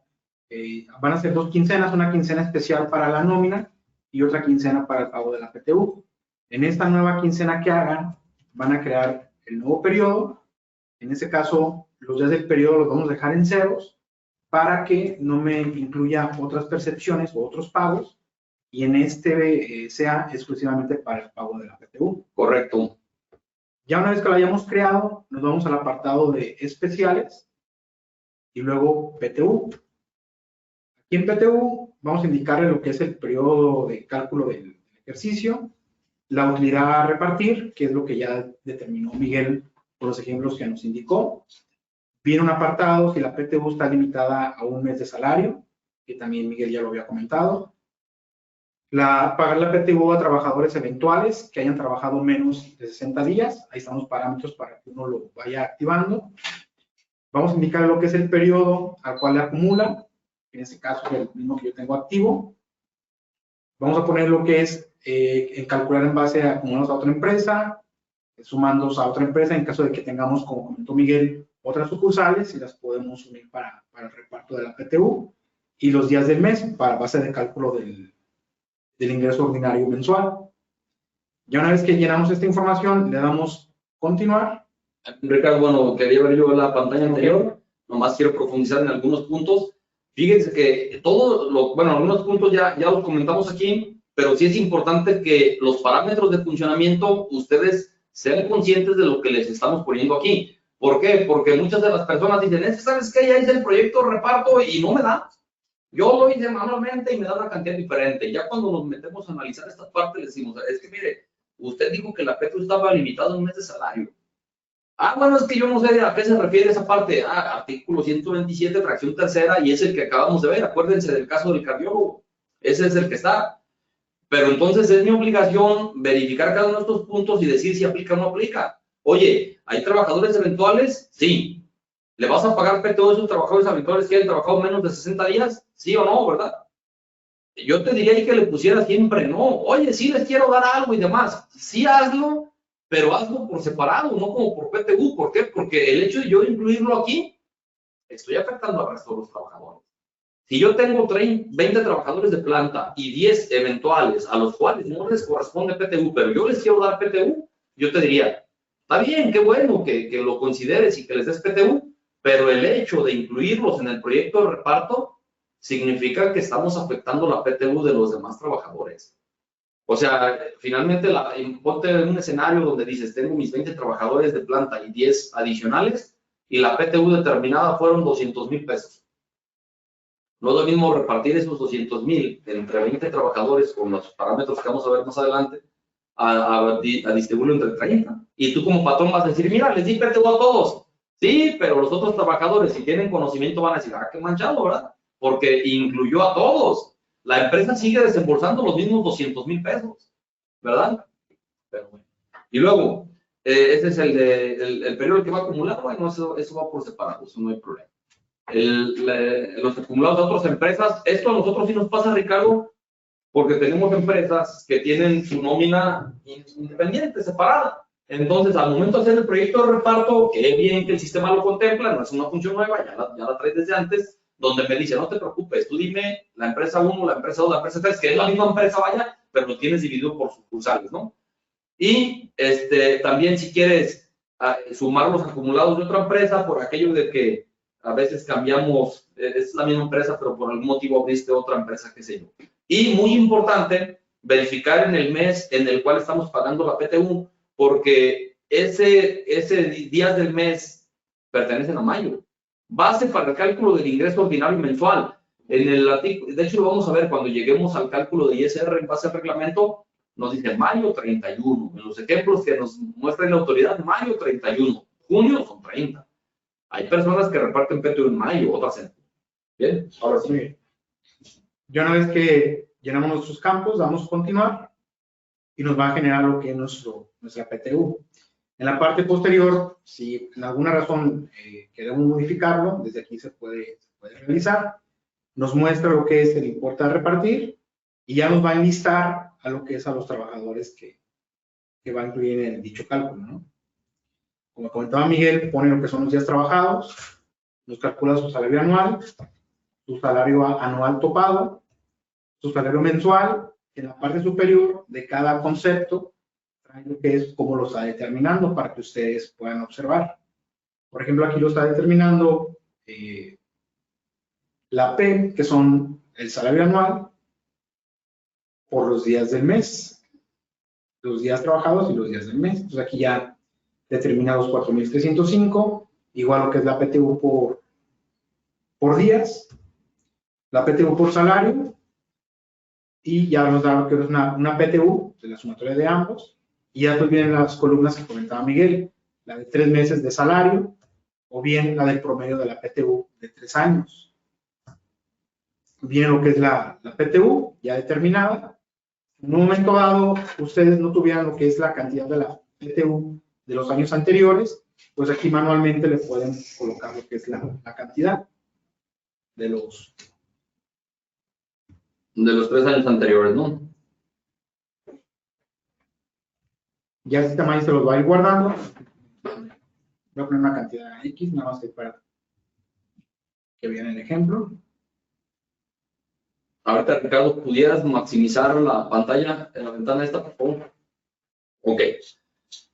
van a ser 2 quincenas, una quincena especial para la nómina y otra quincena para el pago de la PTU. En esta nueva quincena que hagan, van a crear el nuevo periodo. En este caso, los días del periodo los vamos a dejar en ceros para que no me incluya otras percepciones o otros pagos y en este sea exclusivamente para el pago de la PTU. Correcto. Ya una vez que lo hayamos creado, nos vamos al apartado de especiales y luego PTU. Aquí en PTU vamos a indicarle lo que es el periodo de cálculo del ejercicio, la utilidad a repartir, que es lo que ya determinó Miguel por los ejemplos que nos indicó. Viene un apartado si la PTU está limitada a un mes de salario, que también Miguel ya lo había comentado. Pagar la PTU a trabajadores eventuales que hayan trabajado menos de 60 días. Ahí están los parámetros para que uno lo vaya activando. Vamos a indicar lo que es el periodo al cual le acumula. En este caso es el mismo que yo tengo activo. Vamos a poner lo que es calcular en base a acumulados a otra empresa, sumándolos a otra empresa en caso de que tengamos, como comentó Miguel, otras sucursales y las podemos unir para el reparto de la PTU. Y los días del mes para base de cálculo del ingreso ordinario mensual. Ya una vez que llenamos esta información, le damos continuar. Ricardo, bueno, quería ver yo la pantalla anterior, nomás quiero profundizar en algunos puntos. Fíjense que algunos puntos ya los comentamos aquí, pero sí es importante que los parámetros de funcionamiento ustedes sean conscientes de lo que les estamos poniendo aquí. ¿Por qué? Porque muchas de las personas dicen, es que sabes que ya hice el proyecto de reparto y no me da. Yo lo hice manualmente y me da una cantidad diferente. Ya cuando nos metemos a analizar esta parte, le decimos, es que mire, usted dijo que la PTU estaba limitada a un mes de salario. Ah, bueno, es que yo no sé a qué se refiere esa parte. Ah, artículo 127, fracción tercera, y es el que acabamos de ver. Acuérdense del caso del cardiólogo. Ese es el que está. Pero entonces es mi obligación verificar cada uno de estos puntos y decir si aplica o no aplica. Oye, ¿hay trabajadores eventuales? Sí. ¿Le vas a pagar PTU a esos trabajadores eventuales que hayan trabajado menos de 60 días? ¿Sí o no, verdad? Yo te diría ahí que le pusiera siempre no. Oye, sí les quiero dar algo y demás. Sí hazlo, pero hazlo por separado, no como por PTU. ¿Por qué? Porque el hecho de yo incluirlo aquí, estoy afectando al resto de los trabajadores. Si yo tengo 20 trabajadores de planta y 10 eventuales a los cuales no les corresponde PTU, pero yo les quiero dar PTU, yo te diría, está bien, qué bueno que lo consideres y que les des PTU, pero el hecho de incluirlos en el proyecto de reparto significa que estamos afectando la PTU de los demás trabajadores. O sea, finalmente, ponte en un escenario donde dices, tengo mis 20 trabajadores de planta y 10 adicionales, y la PTU determinada fueron 200,000 pesos. No es lo mismo repartir esos 200,000 entre 20 trabajadores con los parámetros que vamos a ver más adelante, a distribuirlo entre 30. Y tú como patrón vas a decir, mira, les di PTU a todos. Sí, pero los otros trabajadores, si tienen conocimiento, van a decir, ah, qué manchado, ¿verdad? Porque incluyó a todos. La empresa sigue desembolsando los mismos 200,000 pesos, ¿verdad? Pero bueno. Y luego, ese es el periodo que va a acumular. Bueno, eso va por separado, eso no hay problema. Los acumulados de otras empresas, esto a nosotros sí nos pasa, Ricardo, porque tenemos empresas que tienen su nómina independiente, separada. Entonces, al momento de hacer el proyecto de reparto, que bien que el sistema lo contempla, no es una función nueva, ya la traes desde antes, donde me dice, no te preocupes, tú dime la empresa 1, la empresa 2, la empresa 3, que es la misma empresa, vaya, pero lo tienes dividido por sucursales, ¿no? Y también si quieres sumar los acumulados de otra empresa, por aquello de que a veces cambiamos, es la misma empresa, pero por algún motivo abriste otra empresa, qué sé yo. Y muy importante, verificar en el mes en el cual estamos pagando la PTU, porque ese días del mes pertenecen a mayo. Base para el cálculo del ingreso ordinario mensual. En el artículo, de hecho lo vamos a ver cuando lleguemos al cálculo de ISR en base al reglamento, nos dice mayo 31. En los ejemplos que nos muestra la autoridad, mayo 31. Junio son 30. Hay personas que reparten PTU en mayo, otras en. Bien, ahora sí. Ya una vez que llenamos nuestros campos, damos continuar y nos va a generar lo que es nuestra PTU. En la parte posterior, si en alguna razón queremos modificarlo, desde aquí se puede realizar. Nos muestra lo que es el importe a repartir y ya nos va a enlistar a lo que es a los trabajadores que va a incluir en dicho cálculo, ¿no? Como comentaba Miguel, pone lo que son los días trabajados, nos calcula su salario anual, su salario anual topado, su salario mensual. En la parte superior de cada concepto trae lo que es cómo lo está determinando para que ustedes puedan observar. Por ejemplo, aquí lo está determinando la P, que son el salario anual por los días del mes, los días trabajados y los días del mes. Entonces aquí ya determinados 4,305, igual lo que es la PTU por días, la PTU por salario, y ya nos da lo que es una PTU de la sumatoria de ambos, y ya después vienen las columnas que comentaba Miguel, la de 3 meses de salario, o bien la del promedio de la PTU de 3 años. Viene lo que es la PTU ya determinada, en un momento dado ustedes no tuvieran lo que es la cantidad de la PTU de los años anteriores, pues aquí manualmente le pueden colocar lo que es la cantidad de los 3 años anteriores, ¿no? Ya el sistema ahí se los va a ir guardando. Voy a poner una cantidad X, nada más que para que vean el ejemplo. Ahorita, Ricardo, ¿pudieras maximizar la pantalla en la ventana esta, por favor? Ok.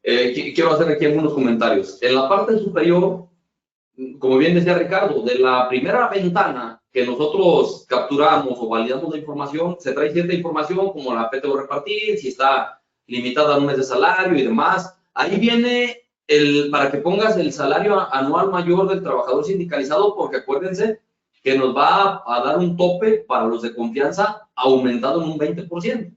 Quiero hacer aquí algunos comentarios. En la parte superior, como bien decía Ricardo, de la primera ventana que nosotros capturamos o validamos la información, se trae cierta información como la PTU repartir, si está limitada a un mes de salario y demás. Ahí viene para que pongas el salario anual mayor del trabajador sindicalizado, porque acuérdense que nos va a dar un tope para los de confianza aumentado en un 20%.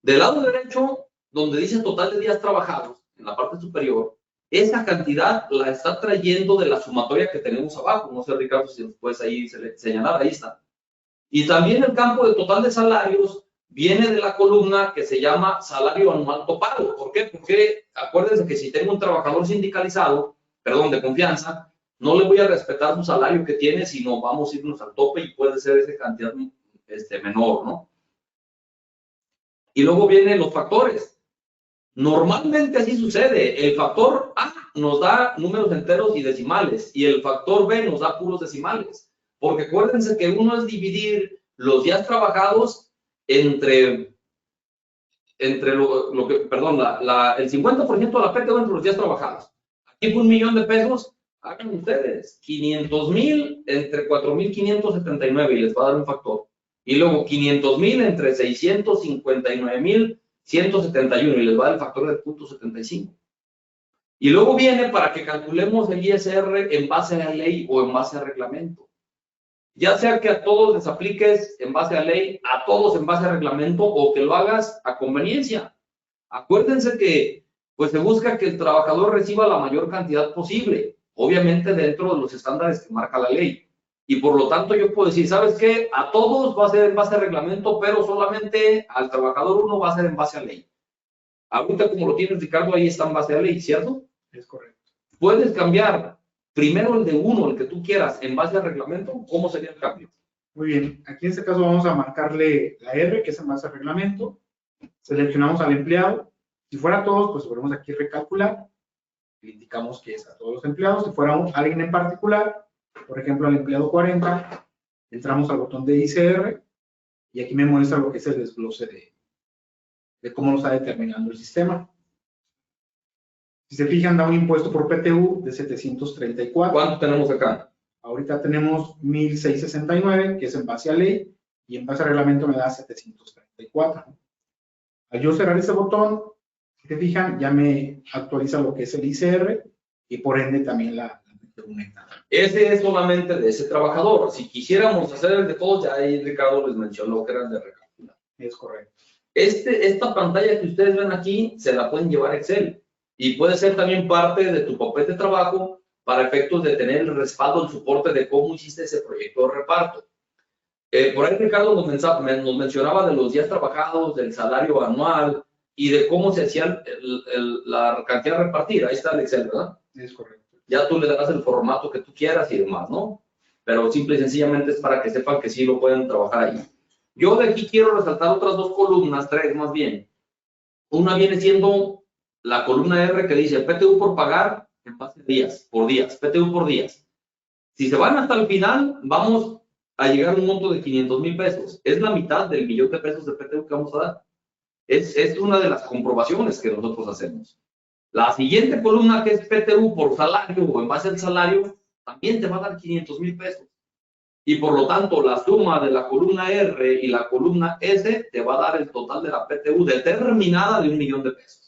Del lado derecho, donde dice total de días trabajados, en la parte superior, esa cantidad la está trayendo de la sumatoria que tenemos abajo. No sé, Ricardo, si nos puedes ahí señalar, ahí está. Y también el campo de total de salarios viene de la columna que se llama salario anual topado. ¿Por qué? Porque acuérdense que si tengo un trabajador sindicalizado, perdón, de confianza, no le voy a respetar su salario que tiene, sino vamos a irnos al tope y puede ser esa cantidad menor, ¿no? Y luego vienen los factores. Normalmente así sucede. El factor A nos da números enteros y decimales y el factor B nos da puros decimales. Porque acuérdense que uno es dividir los días trabajados entre lo que, perdón, el 50% de la PTU entre los días trabajados. Aquí fue 1,000,000 de pesos, hagan ustedes 500,000 entre 4,579 y les va a dar un factor. Y luego 500,000 entre 659,171 y les va a dar el factor de 0.75. Y luego viene para que calculemos el ISR en base a ley o en base a reglamento. Ya sea que a todos les apliques en base a ley, a todos en base a reglamento o que lo hagas a conveniencia. Acuérdense que pues se busca que el trabajador reciba la mayor cantidad posible, obviamente dentro de los estándares que marca la ley. Y por lo tanto yo puedo decir, ¿sabes qué? A todos va a ser en base a reglamento, pero solamente al trabajador uno va a ser en base a ley. Ahorita como lo tienes, Ricardo, ahí está en base a ley, ¿cierto? Es correcto. Puedes cambiar primero el de uno, el que tú quieras, en base al reglamento. ¿Cómo sería el cambio? Muy bien. Aquí en este caso vamos a marcarle la R, que es en base al reglamento. Seleccionamos al empleado. Si fuera a todos, pues volvemos aquí a recalcular. Le indicamos que es a todos los empleados. Si fuera alguien en particular, por ejemplo, al empleado 40, entramos al botón de ICR y aquí me muestra lo que es el desglose de cómo lo está determinando el sistema. Si se fijan, da un impuesto por PTU de 734. ¿Cuánto tenemos acá? Ahorita tenemos 1,669, que es en base a ley, y en base a reglamento me da 734. Al yo cerrar ese botón, si se fijan, ya me actualiza lo que es el ICR y por ende también la PTU neta. Ese es solamente de ese trabajador. Si quisiéramos hacer el de todos, ya ahí Ricardo les mencionó que era el de recalcular. Es correcto. Esta pantalla que ustedes ven aquí, se la pueden llevar a Excel. Y puede ser también parte de tu papel de trabajo para efectos de tener el respaldo, el soporte de cómo hiciste ese proyecto de reparto. Por ahí Ricardo nos mencionaba de los días trabajados, del salario anual y de cómo se hacía la cantidad repartida. Ahí está el Excel, ¿verdad? Es correcto. Ya tú le darás el formato que tú quieras y demás, ¿no? Pero simple y sencillamente es para que sepan que sí lo pueden trabajar ahí. Yo de aquí quiero resaltar otras dos columnas, tres más bien. Una viene siendo la columna R que dice PTU por pagar en base a días, por días, PTU por días. Si se van hasta el final, vamos a llegar a un monto de 500,000 pesos. Es la mitad del 1,000,000 de pesos de PTU que vamos a dar. Es una de las comprobaciones que nosotros hacemos. La siguiente columna, que es PTU por salario o en base al salario, también te va a dar 500,000 pesos. Y por lo tanto, la suma de la columna R y la columna S te va a dar el total de la PTU determinada de 1,000,000 de pesos.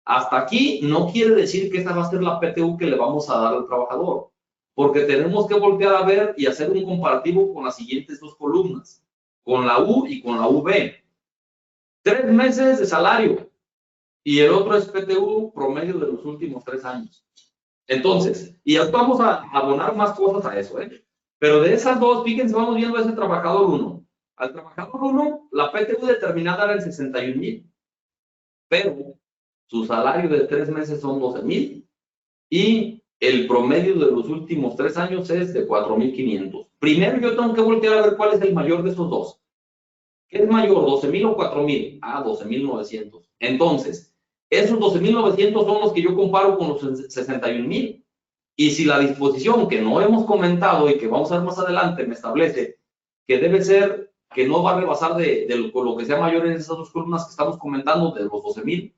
Hasta aquí no quiere decir que esta va a ser la PTU que le vamos a dar al trabajador, porque tenemos que voltear a ver y hacer un comparativo con las siguientes dos columnas, con la U y con la UB. 3 meses de salario y el otro es PTU promedio de los últimos 3 años. Entonces, y ahora vamos a abonar más cosas a eso, ¿eh? Pero de esas dos, fíjense, vamos viendo a ese trabajador 1. Al trabajador 1, la PTU determinada era en 61,000, pero su salario de 3 meses son 12,000 y el promedio de los últimos 3 años es de 4,500. Primero yo tengo que voltear a ver cuál es el mayor de esos dos. ¿Qué es mayor, 12,000 o 4,000? 12,900. Entonces, esos 12,900 son los que yo comparo con los 61,000. Y si la disposición que no hemos comentado y que vamos a ver más adelante me establece que debe ser, que no va a rebasar de lo que sea mayor en esas dos columnas que estamos comentando, de los 12,000,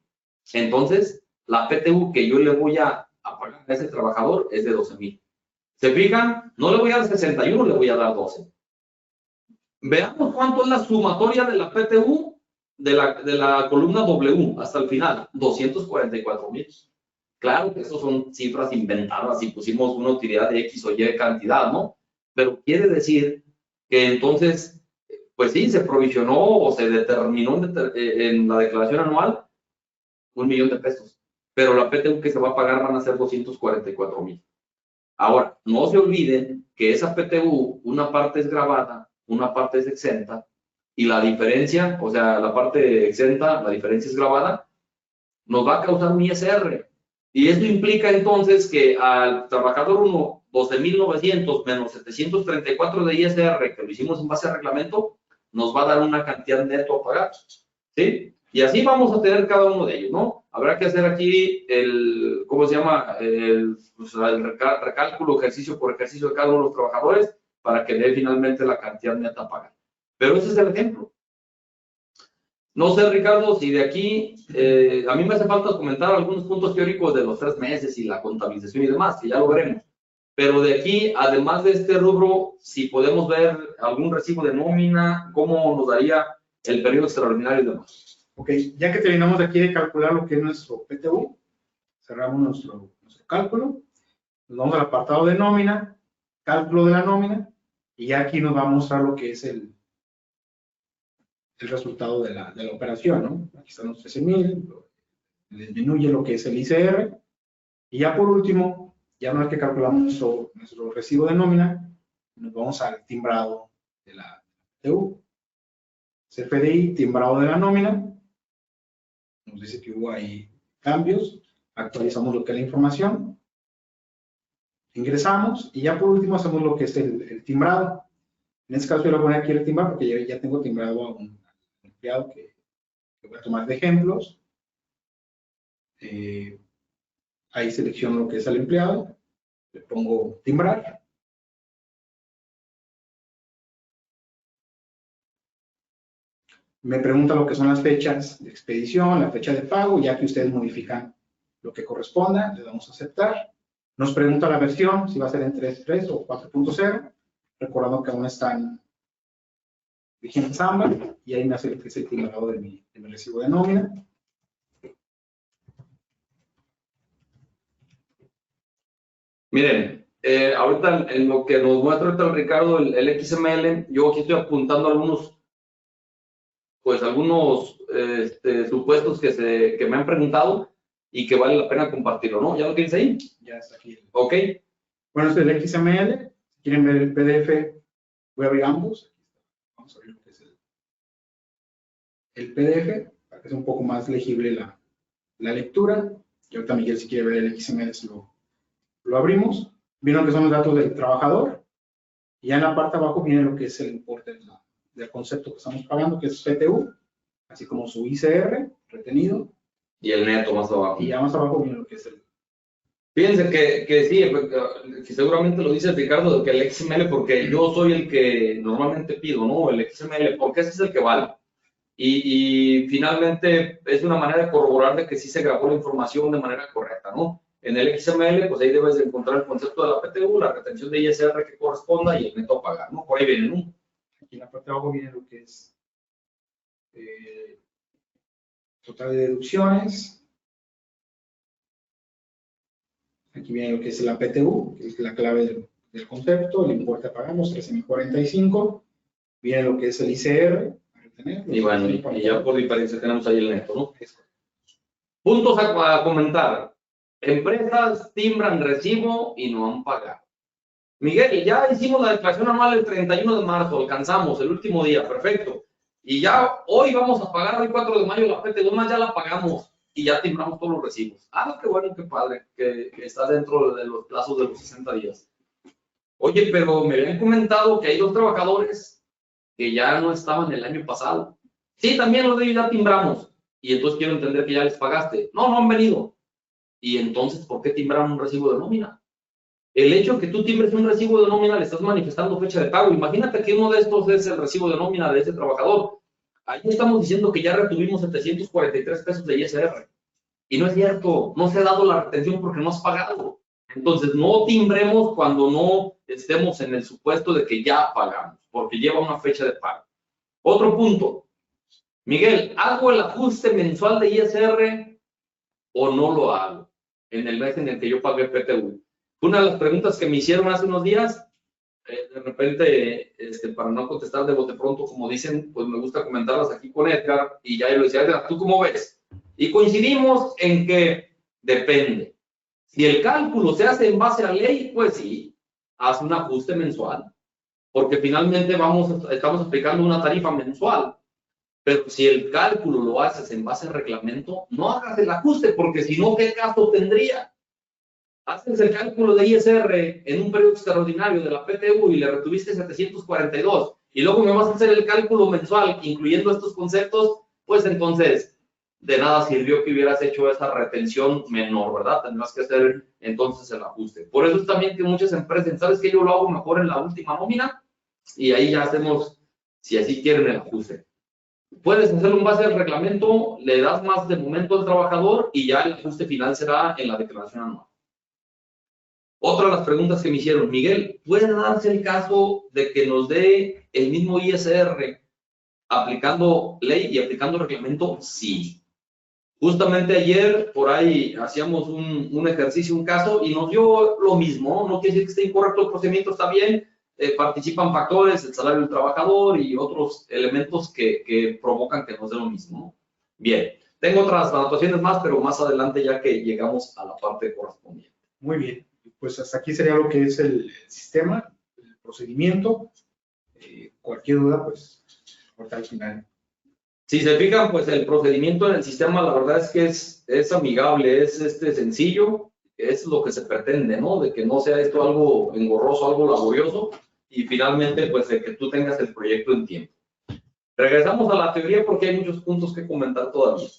entonces la PTU que yo le voy a pagar a ese trabajador es de 12,000. ¿Se fijan? No le voy a dar 61, le voy a dar 12. Veamos cuánto es la sumatoria de la PTU de la columna W hasta el final, 244,000. Claro que eso son cifras inventadas y pusimos una utilidad de X o Y cantidad, ¿no? Pero quiere decir que entonces, pues sí, se provisionó o se determinó en la declaración anual 1,000,000 de pesos. Pero la PTU que se va a pagar van a ser 244,000. Ahora, no se olviden que esa PTU, una parte es grabada, una parte es exenta, y la diferencia, o sea, la parte exenta, la diferencia es grabada, nos va a causar un ISR. Y esto implica entonces que al trabajador 1, 12,900 menos 734 de ISR, que lo hicimos en base a reglamento, nos va a dar una cantidad neto a pagar. ¿Sí? Y así vamos a tener cada uno de ellos, ¿no? Habrá que hacer aquí el, ¿cómo se llama? El recálculo ejercicio por ejercicio de cada uno de los trabajadores para que dé finalmente la cantidad neta a pagar. Pero ese es el ejemplo. No sé, Ricardo, si de aquí, a mí me hace falta comentar algunos puntos teóricos de los 3 meses y la contabilización y demás, que ya lo veremos. Pero de aquí, además de este rubro, si podemos ver algún recibo de nómina, ¿cómo nos daría el periodo extraordinario y demás? Ok, ya que terminamos aquí de calcular lo que es nuestro PTU, cerramos nuestro cálculo, nos vamos al apartado de nómina, cálculo de la nómina, y ya aquí nos va a mostrar lo que es el resultado de la operación, ¿no? Aquí están los 13,000, disminuye lo que es el ICR, y ya por último, ya una vez que calculamos nuestro recibo de nómina, nos vamos al timbrado de la PTU. CFDI, timbrado de la nómina, nos dice que hubo ahí cambios, actualizamos lo que es la información, ingresamos y ya por último hacemos lo que es el timbrado. En este caso yo le voy a poner aquí el timbrado porque ya tengo timbrado a un empleado que voy a tomar de ejemplos. Ahí selecciono lo que es el empleado, le pongo timbrar. Me pregunta lo que son las fechas de expedición, la fecha de pago, ya que ustedes modifican lo que corresponda, le damos a aceptar. Nos pregunta la versión, si va a ser en 3.3 o 4.0, recordando que aún están vigentes ambas, y ahí me hace el timbrado de mi recibo de nómina. Miren, ahorita en lo que nos muestra ahorita el Ricardo, el XML, yo aquí estoy apuntando algunos supuestos que me han preguntado y que vale la pena compartirlo, ¿no? ¿Ya lo tienes ahí? Ya está aquí. Ok. Bueno, este es el XML. Si quieren ver el PDF, voy a abrir ambos. Vamos a abrir lo que es el PDF, para que sea un poco más legible la lectura. Y ahorita Miguel, si quiere ver el XML, lo abrimos. Vieron que son los datos del trabajador. Y ya en la parte de abajo viene lo que es el importe del concepto que estamos pagando, que es PTU, así como su ICR retenido. Y el neto más abajo. Y ya más abajo viene lo que es el... Fíjense que sí, que seguramente lo dice Ricardo, que el XML, porque yo soy el que normalmente pido, ¿no? El XML, porque ese es el que vale. Y finalmente es una manera de corroborar de que sí se grabó la información de manera correcta, ¿no? En el XML, pues ahí debes de encontrar el concepto de la PTU, la retención de ISR que corresponda y el neto a pagar, ¿no? Por ahí viene, ¿no? Aquí en la parte de abajo viene lo que es total de deducciones. Aquí viene lo que es la PTU, que es la clave del concepto, el importe a pagamos, 13,045. Viene lo que es el ICR. Y bueno, y ya por diferencia tenemos ahí el neto, ¿no? Puntos a comentar. Empresas timbran recibo y no han pagado. Miguel, ya hicimos la declaración anual el 31 de marzo, alcanzamos el último día, perfecto. Y ya hoy vamos a pagar, hoy 4 de mayo, la PTU más ya la pagamos y ya timbramos todos los recibos. Ah, qué bueno, qué padre, que está dentro de los plazos de los 60 días. Oye, pero me habían comentado que hay 2 trabajadores que ya no estaban el año pasado. Sí, también los de ellos ya timbramos. Y entonces quiero entender que ya les pagaste. No, no han venido. Y entonces, ¿por qué timbraron un recibo de nómina? El hecho de que tú timbres un recibo de nómina le estás manifestando fecha de pago. Imagínate que uno de estos es el recibo de nómina de ese trabajador. Ahí estamos diciendo que ya retuvimos 743 pesos de ISR. Y no es cierto, no se ha dado la retención porque no has pagado. Entonces, no timbremos cuando no estemos en el supuesto de que ya pagamos, porque lleva una fecha de pago. Otro punto. Miguel, ¿hago el ajuste mensual de ISR o no lo hago en el mes en el que yo pagué PTU? Una de las preguntas que me hicieron hace unos días, de repente, para no contestar de bote pronto, como dicen, pues me gusta comentarlas aquí con Edgar, y ya yo le decía, Edgar, ¿tú cómo ves? Y coincidimos en que depende. Si el cálculo se hace en base a ley, pues sí, haz un ajuste mensual, porque finalmente estamos aplicando una tarifa mensual. Pero si el cálculo lo haces en base al reglamento, no hagas el ajuste, porque si no, ¿qué caso tendría? Haces el cálculo de ISR en un periodo extraordinario de la PTU y le retuviste 742, y luego me vas a hacer el cálculo mensual, incluyendo estos conceptos, pues entonces de nada sirvió que hubieras hecho esa retención menor, ¿verdad? Tendrás que hacer entonces el ajuste. Por eso es también que muchas empresas, ¿sabes qué? Yo lo hago mejor en la última nómina, y ahí ya hacemos, si así quieren, el ajuste. Puedes hacerlo en base al reglamento, le das más de momento al trabajador y ya el ajuste final será en la declaración anual. Otra de las preguntas que me hicieron, Miguel, ¿puede darse el caso de que nos dé el mismo ISR aplicando ley y aplicando reglamento? Sí. Justamente ayer por ahí hacíamos un ejercicio, un caso, y nos dio lo mismo. No quiere decir que esté incorrecto el procedimiento, está bien. Participan factores, el salario del trabajador y otros elementos que provocan que nos dé lo mismo. Bien, tengo otras anotaciones más, pero más adelante ya que llegamos a la parte correspondiente. Muy bien, pues hasta aquí sería lo que es el sistema, el procedimiento. Cualquier duda, pues, ahorita al final. Si se fijan, pues el procedimiento en el sistema, la verdad es que es amigable, es sencillo, es lo que se pretende, ¿no? De que no sea esto algo engorroso, algo laborioso, y finalmente, pues, de que tú tengas el proyecto en tiempo. Regresamos a la teoría porque hay muchos puntos que comentar todavía.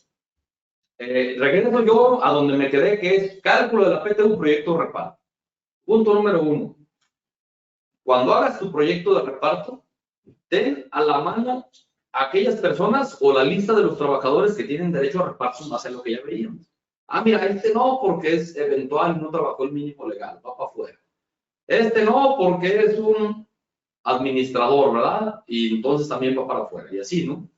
Regreso yo a donde me quedé, que es cálculo de la PTU, proyecto de reparto. Punto número 1. Cuando hagas tu proyecto de reparto, ten a la mano a aquellas personas o la lista de los trabajadores que tienen derecho a reparto en base a lo que ya veíamos. Ah, mira, este no porque es eventual, no trabajó el mínimo legal, va para afuera. Este no porque es un administrador, ¿verdad? Y entonces también va para afuera, y así, ¿no?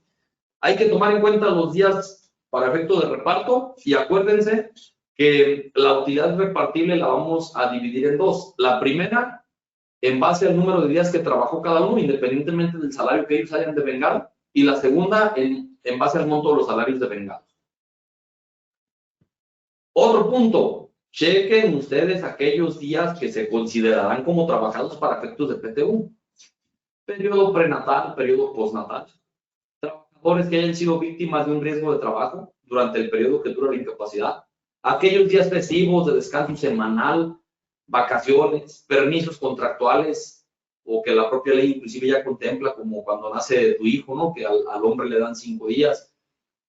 Hay que tomar en cuenta los días para efecto de reparto y acuérdense que la utilidad repartible la vamos a dividir en 2. La primera, en base al número de días que trabajó cada uno, independientemente del salario que ellos hayan devengado, y la segunda, en base al monto de los salarios devengados. Otro punto, chequen ustedes aquellos días que se considerarán como trabajados para efectos de PTU. Periodo prenatal, periodo postnatal. Trabajadores que hayan sido víctimas de un riesgo de trabajo durante el periodo que dura la incapacidad. Aquellos días festivos de descanso semanal, vacaciones, permisos contractuales, o que la propia ley inclusive ya contempla, como cuando nace tu hijo, ¿no? Que al hombre le dan 5 días,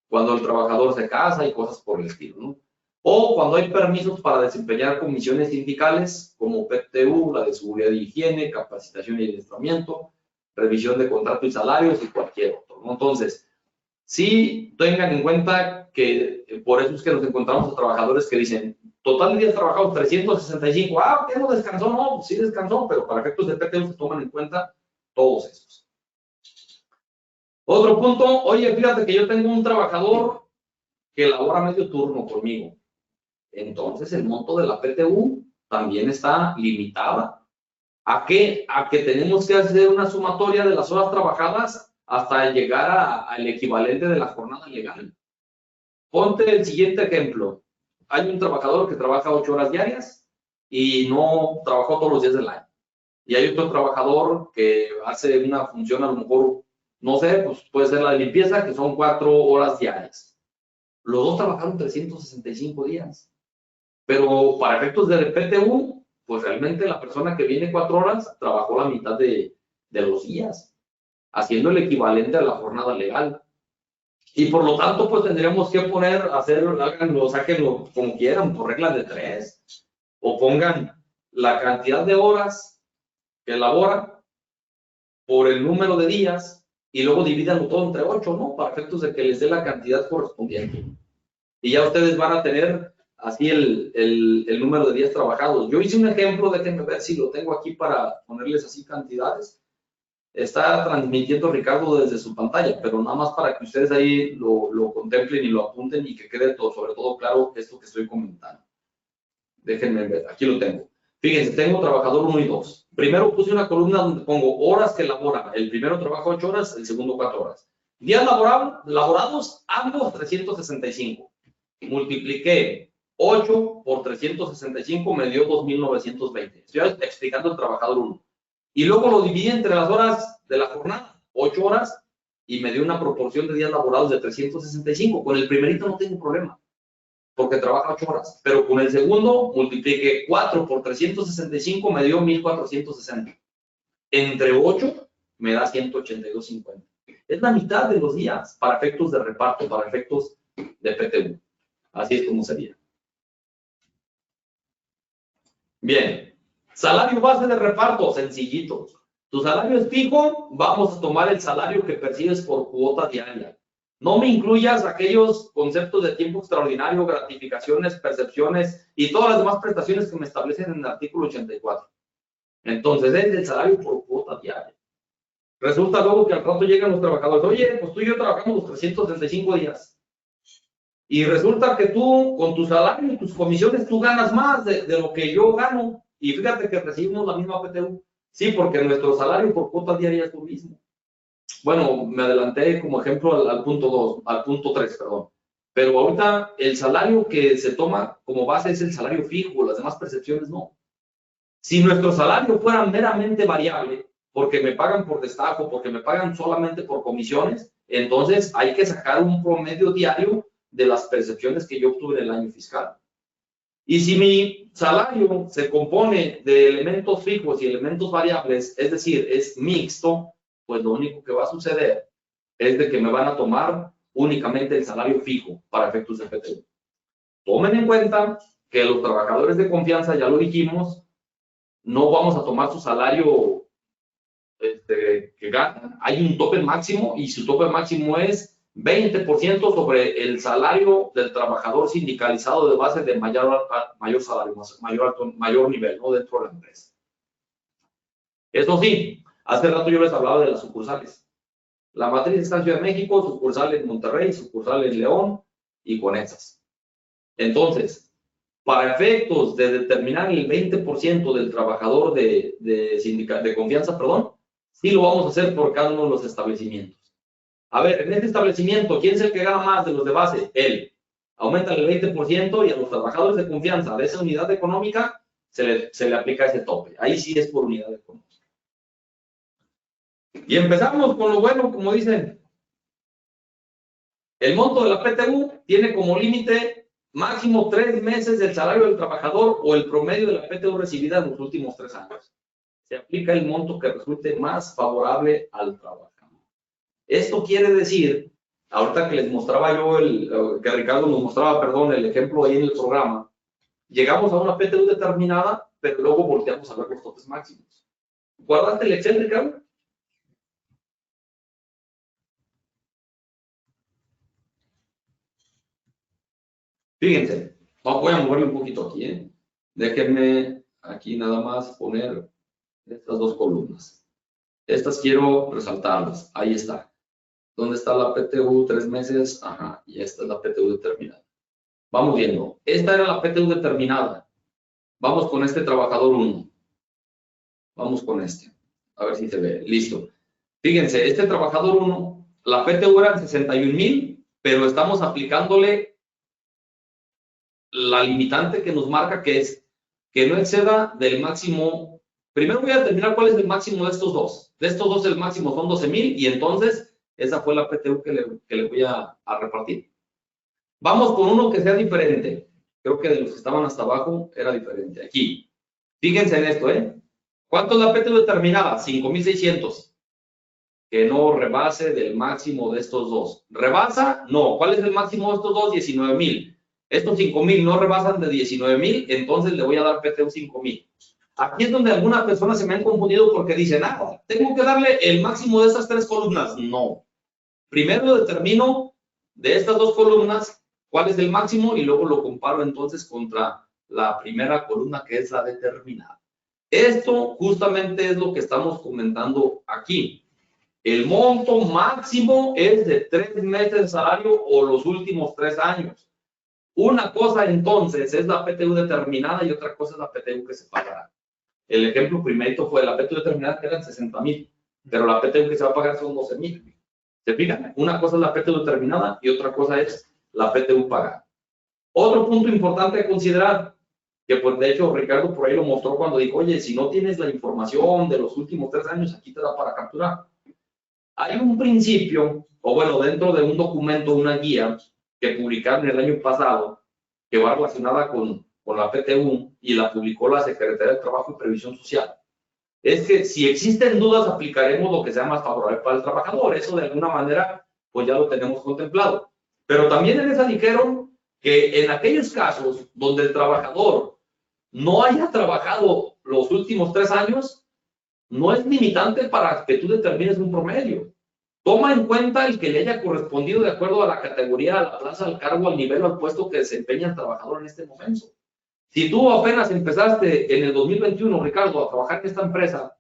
cuando el trabajador se casa y cosas por el estilo, ¿no? O cuando hay permisos para desempeñar comisiones sindicales, como PTU, la de seguridad y higiene, capacitación y adiestramiento, revisión de contrato y salarios y cualquier otro, ¿no? Entonces, sí tengan en cuenta que por eso es que nos encontramos a trabajadores que dicen, total de días trabajados 365, ah, ¿qué no descansó? No, pues sí descansó, pero para efectos de PTU se toman en cuenta todos estos. Otro punto, oye, fíjate que yo tengo un trabajador que labora medio turno conmigo. Entonces el monto de la PTU también está limitada. ¿A qué? A que tenemos que hacer una sumatoria de las horas trabajadas hasta llegar al equivalente de la jornada legal. Ponte el siguiente ejemplo. Hay un trabajador que trabaja 8 horas diarias y no trabajó todos los días del año. y hay otro trabajador que hace una función a lo mejor, no sé, pues puede ser la de limpieza, que son 4 horas diarias. Los dos trabajaron 365 días. Pero para efectos de PTU, pues realmente la persona que viene 4 horas trabajó la mitad de los días, haciendo el equivalente a la jornada legal. Y por lo tanto, pues tendríamos que poner, háganlo, sáquenlo como quieran, por reglas de 3, o pongan la cantidad de horas que elabora por el número de días y luego divídanlo todo entre 8, ¿no? Para efectos de que les dé la cantidad correspondiente. Y ya ustedes van a tener así el número de días trabajados. Yo hice un ejemplo, déjenme ver si lo tengo aquí para ponerles así cantidades. Está transmitiendo Ricardo desde su pantalla, pero nada más para que ustedes ahí lo contemplen y lo apunten y que quede todo, sobre todo claro esto que estoy comentando. Déjenme ver, aquí lo tengo. Fíjense, tengo trabajador 1 y 2. Primero puse una columna donde pongo horas que elabora. El primero trabaja 8 horas, el segundo 4 horas. Días laborados, ambos 365. Multipliqué 8 por 365, me dio 2.920. Estoy explicando el trabajador 1. Y luego lo dividí entre las horas de la jornada, 8 horas, y me dio una proporción de días laborados de 365. Con el primerito no tengo problema, porque trabaja 8 horas. Pero con el segundo, multipliqué 4 por 365, me dio 1.460. Entre 8, me da 182.50. Es la mitad de los días para efectos de reparto, para efectos de PTU. Así es como sería. Bien. Salario base de reparto, sencillito. Tu salario es fijo, vamos a tomar el salario que percibes por cuota diaria. No me incluyas aquellos conceptos de tiempo extraordinario, gratificaciones, percepciones y todas las demás prestaciones que me establecen en el artículo 84. Entonces, es el salario por cuota diaria. Resulta luego que al rato llegan los trabajadores, oye, pues tú y yo trabajamos los 365 días. Y resulta que tú, con tu salario y tus comisiones, tú ganas más de lo que yo gano. Y fíjate que recibimos la misma PTU. Sí, porque nuestro salario por cuota diaria es lo mismo. Bueno, me adelanté como ejemplo al punto 3, perdón. Pero ahorita el salario que se toma como base es el salario fijo, las demás percepciones no. Si nuestro salario fuera meramente variable, porque me pagan por destajo, porque me pagan solamente por comisiones, entonces hay que sacar un promedio diario de las percepciones que yo obtuve en el año fiscal. Y si mi salario se compone de elementos fijos y elementos variables, es decir, es mixto, pues lo único que va a suceder es de que me van a tomar únicamente el salario fijo para efectos de PTU. Tomen en cuenta que los trabajadores de confianza, ya lo dijimos, no vamos a tomar su salario que ganan. Hay un tope máximo y su tope máximo es 20% sobre el salario del trabajador sindicalizado de base de mayor salario, mayor nivel, ¿no? Dentro de la empresa. Eso sí, hace rato yo les hablaba de las sucursales. La matriz está en Ciudad de México, sucursal en Monterrey, sucursal en León y con esas. Entonces, para efectos de determinar el 20% del trabajador de confianza, sí lo vamos a hacer por cada uno de los establecimientos. A ver, en este establecimiento, ¿quién es el que gana más de los de base? Él. Aumenta el 20% y a los trabajadores de confianza de esa unidad económica se le aplica ese tope. Ahí sí es por unidad económica. Y empezamos con lo bueno, como dicen. El monto de la PTU tiene como límite máximo 3 meses del salario del trabajador o el promedio de la PTU recibida en los últimos 3 años. Se aplica el monto que resulte más favorable al trabajador. Esto quiere decir, ahorita que les mostraba yo, que Ricardo nos mostraba, perdón, el ejemplo ahí en el programa, llegamos a una PTU determinada, pero luego volteamos a ver los topes máximos. ¿Guardaste el Excel, Ricardo? Fíjense, voy a moverle un poquito aquí, ¿eh? Déjenme aquí nada más poner estas 2 columnas. Estas quiero resaltarlas. Ahí está. ¿Dónde está la PTU 3 meses? Ajá, y esta es la PTU determinada. Vamos viendo. Esta era la PTU determinada. Vamos con este trabajador 1. Vamos con este. A ver si se ve. Listo. Fíjense, este trabajador 1, la PTU era 61,000, pero estamos aplicándole la limitante que nos marca, que es que no exceda del máximo Primero voy a determinar cuál es el máximo de estos dos. De estos dos el máximo son 12,000 y entonces esa fue la PTU que le voy a repartir. Vamos con uno que sea diferente. Creo que de los que estaban hasta abajo era diferente. Aquí. Fíjense en esto, ¿eh? ¿Cuánto es la PTU determinada? 5,600. Que no rebase del máximo de estos dos. ¿Rebasa? No. ¿Cuál es el máximo de estos dos? 19,000. Estos 5,000 no rebasan de 19,000, entonces le voy a dar PTU 5,000. Aquí es donde algunas personas se me han confundido porque dicen, tengo que darle el máximo de estas tres columnas. No. Primero determino de estas dos columnas cuál es el máximo y luego lo comparo entonces contra la primera columna que es la determinada. Esto justamente es lo que estamos comentando aquí. El monto máximo es de 3 meses de salario o los últimos 3 años. Una cosa entonces es la PTU determinada y otra cosa es la PTU que se pagará. El ejemplo primerito fue la PTU determinada que eran 60,000, pero la PTU que se va a pagar son 12,000. ¿Se fijan? Una cosa es la PTU determinada y otra cosa es la PTU pagada. Otro punto importante a considerar, que pues de hecho Ricardo por ahí lo mostró cuando dijo, oye, si no tienes la información de los últimos 3 años, aquí te da para capturar. Hay un principio, o bueno, dentro de un documento, una guía que publicaron el año pasado, que va relacionada con la PTU y la publicó la Secretaría de Trabajo y Previsión Social. Es que si existen dudas, aplicaremos lo que sea más favorable para el trabajador. Eso de alguna manera, pues ya lo tenemos contemplado. Pero también en esa dijeron que en aquellos casos donde el trabajador no haya trabajado los últimos 3 años, no es limitante para que tú determines un promedio. Toma en cuenta el que le haya correspondido de acuerdo a la categoría, a la plaza, al cargo, al nivel o al puesto que desempeña el trabajador en este momento. Si tú apenas empezaste en el 2021, Ricardo, a trabajar en esta empresa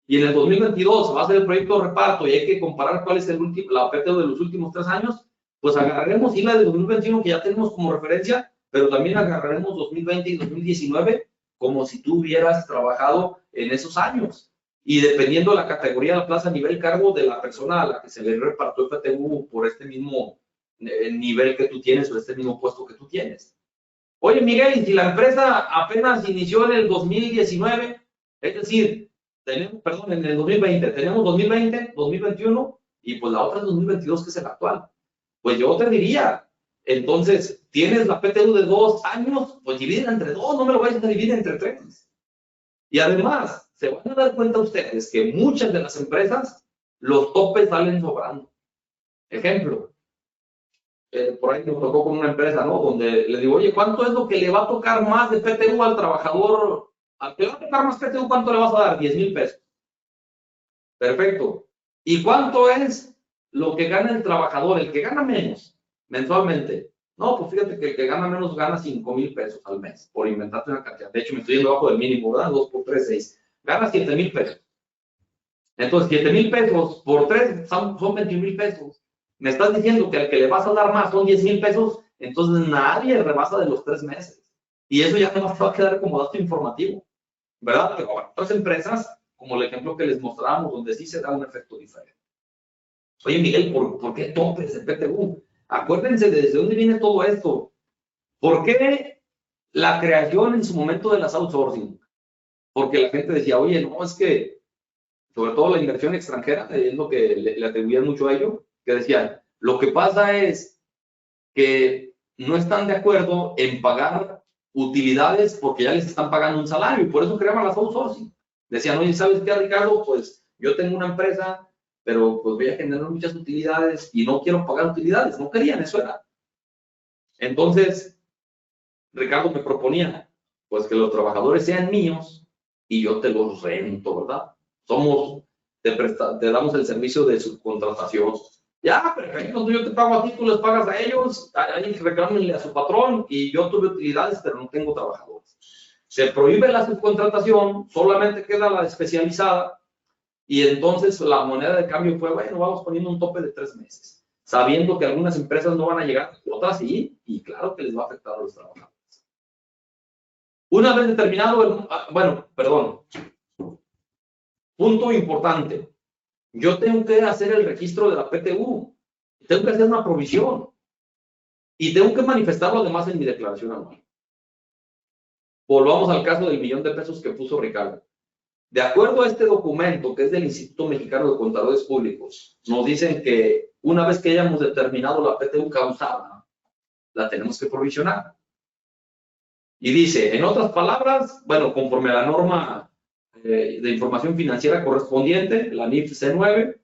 y en el 2022 va a ser el proyecto de reparto y hay que comparar cuál es la PTU de los últimos 3 años, pues agarraremos la de 2021 que ya tenemos como referencia, pero también agarraremos 2020 y 2019 como si tú hubieras trabajado en esos años. Y dependiendo de la categoría, la plaza, nivel, cargo de la persona a la que se le repartió el PTU por este mismo nivel que tú tienes o este mismo puesto que tú tienes. Oye, Miguel, y si la empresa apenas inició en el 2019, es decir, en el 2020, tenemos 2020, 2021 y pues la otra es 2022 que es el actual. Pues yo te diría, entonces, tienes la PTU de 2 años, pues divídela entre 2, no me lo vayas a dividir entre 3. Y además, se van a dar cuenta ustedes que muchas de las empresas, los topes salen sobrando. Ejemplo, por ahí nos tocó con una empresa, ¿no? Donde le digo, oye, ¿cuánto es lo que le va a tocar más de PTU al trabajador? Al que le va a tocar más PTU, ¿cuánto le vas a dar? 10,000 pesos. Perfecto. ¿Y cuánto es lo que gana el trabajador, el que gana menos mensualmente? No, pues fíjate que el que gana menos gana 5,000 pesos al mes, por inventarte una cantidad. De hecho, me estoy yendo abajo del mínimo, ¿verdad? 2 por 3, 6. Gana 7,000 pesos. Entonces, 7,000 pesos por 3 son 21,000 pesos. Me estás diciendo que al que le vas a dar más son 10,000 pesos, entonces nadie rebasa de los 3 meses. Y eso ya no va a quedar como dato informativo, ¿verdad? Pero para otras empresas, como el ejemplo que les mostramos, donde sí se da un efecto diferente. Oye, Miguel, ¿por qué topes de PTU? Acuérdense de desde dónde viene todo esto. ¿Por qué la creación en su momento de las outsourcing? Porque la gente decía, oye, no, es que, sobre todo la inversión extranjera, es lo que le atribuían mucho a ello, que decían, lo que pasa es que no están de acuerdo en pagar utilidades porque ya les están pagando un salario y por eso creaban las outsourcing. Decían, oye, ¿sabes qué, Ricardo? Pues yo tengo una empresa, pero pues voy a generar muchas utilidades y no quiero pagar utilidades. No querían, eso era. Entonces, Ricardo me proponía, pues que los trabajadores sean míos y yo te los rento, ¿verdad? Te damos el servicio de subcontratación. Ya, perfecto, yo te pago a ti, tú les pagas a ellos, ahí reclámenle a su patrón y yo tuve utilidades, pero no tengo trabajadores. Se prohíbe la subcontratación, solamente queda la especializada y entonces la moneda de cambio fue, bueno, vamos poniendo un tope de 3 meses, sabiendo que algunas empresas no van a llegar, otras sí, y claro que les va a afectar a los trabajadores. Una vez determinado, punto importante. Yo tengo que hacer el registro de la PTU, tengo que hacer una provisión y tengo que manifestarlo además en mi declaración anual. Volvamos al caso del 1,000,000 de pesos que puso Ricardo. De acuerdo a este documento, que es del Instituto Mexicano de Contadores Públicos, nos dicen que una vez que hayamos determinado la PTU causada, la tenemos que provisionar. Y dice, en otras palabras, bueno, conforme a la norma de información financiera correspondiente, la NIF C9,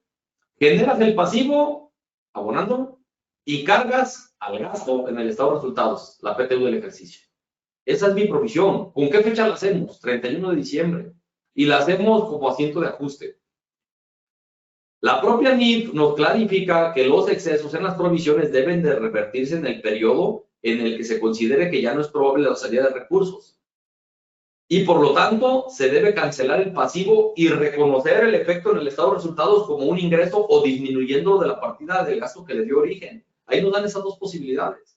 generas el pasivo abonándolo y cargas al gasto en el estado de resultados, la PTU del ejercicio. Esa es mi provisión. ¿Con qué fecha la hacemos? 31 de diciembre. Y la hacemos como asiento de ajuste. La propia NIF nos clarifica que los excesos en las provisiones deben de revertirse en el periodo en el que se considere que ya no es probable la salida de recursos. Y por lo tanto, se debe cancelar el pasivo y reconocer el efecto en el estado de resultados como un ingreso o disminuyendo de la partida del gasto que le dio origen. Ahí nos dan esas dos posibilidades.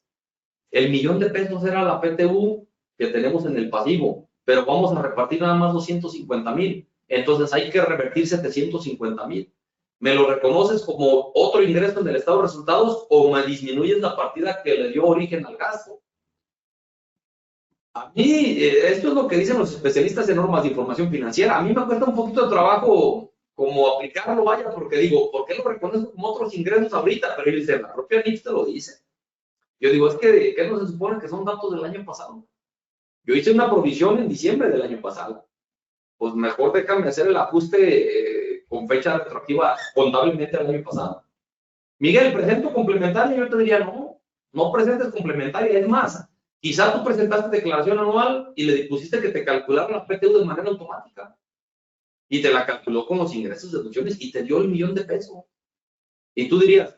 El $1,000,000 era la PTU que tenemos en el pasivo, pero vamos a repartir nada más 250,000. Entonces hay que revertir 750,000. ¿Me lo reconoces como otro ingreso en el estado de resultados o me disminuyes la partida que le dio origen al gasto? A mí, esto es lo que dicen los especialistas en normas de información financiera. A mí me cuesta un poquito de trabajo como aplicarlo, vaya, porque digo, ¿por qué lo reconozco como otros ingresos ahorita? Pero ellos dicen, la propia NIF te lo dice. Yo digo, es que, ¿qué no se supone que son datos del año pasado? Yo hice una provisión en diciembre del año pasado. Pues mejor déjame hacer el ajuste con fecha retroactiva contablemente del año pasado. Miguel, ¿presento complementaria? Yo te diría, no, no presentes complementaria. Es más, quizás tú presentaste declaración anual y le pusiste que te calculara la PTU de manera automática. Y te la calculó con los ingresos, deducciones y te dio el $1,000,000. Y tú dirías,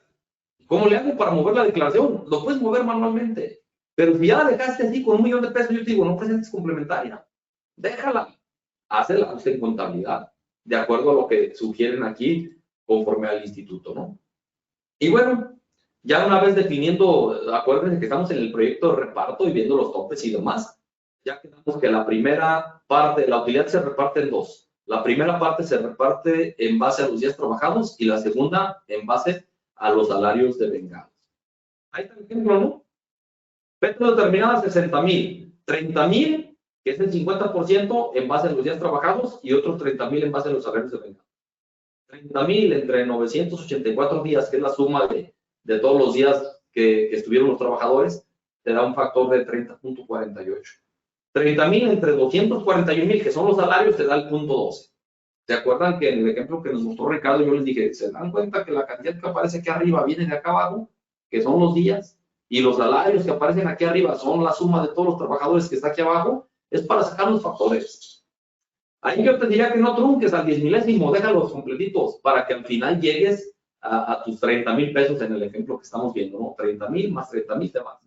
¿cómo le hago para mover la declaración? Lo puedes mover manualmente. Pero si ya la dejaste así con $1,000,000, yo te digo, no presentes complementaria. Déjala. Haz el ajuste en contabilidad, de acuerdo a lo que sugieren aquí, conforme al instituto, ¿no? Y bueno, ya una vez definiendo, acuérdense que estamos en el proyecto de reparto y viendo los topes y demás, ya quedamos que la primera parte, la utilidad se reparte en dos. La primera parte se reparte en base a los días trabajados y la segunda en base a los salarios devengados. Ahí está el ejemplo, ¿no? PTU determinada 60,000, 30,000, que es el 50% en base a los días trabajados y otros 30,000 en base a los salarios devengados. 30,000 entre 984 días, que es la suma de todos los días que estuvieron los trabajadores, te da un factor de 30.48. 30,000 entre 241,000, que son los salarios, te da el punto 12. ¿Se acuerdan que en el ejemplo que nos mostró Ricardo, yo les dije, ¿se dan cuenta que la cantidad que aparece aquí arriba viene de acá abajo, que son los días, y los salarios que aparecen aquí arriba son la suma de todos los trabajadores que está aquí abajo? Es para sacar los factores. Ahí yo te diría que no trunques al 10,000º, déjalos completitos para que al final llegues a tus 30,000 pesos en el ejemplo que estamos viendo, ¿no? 30,000 más 30,000 te vas.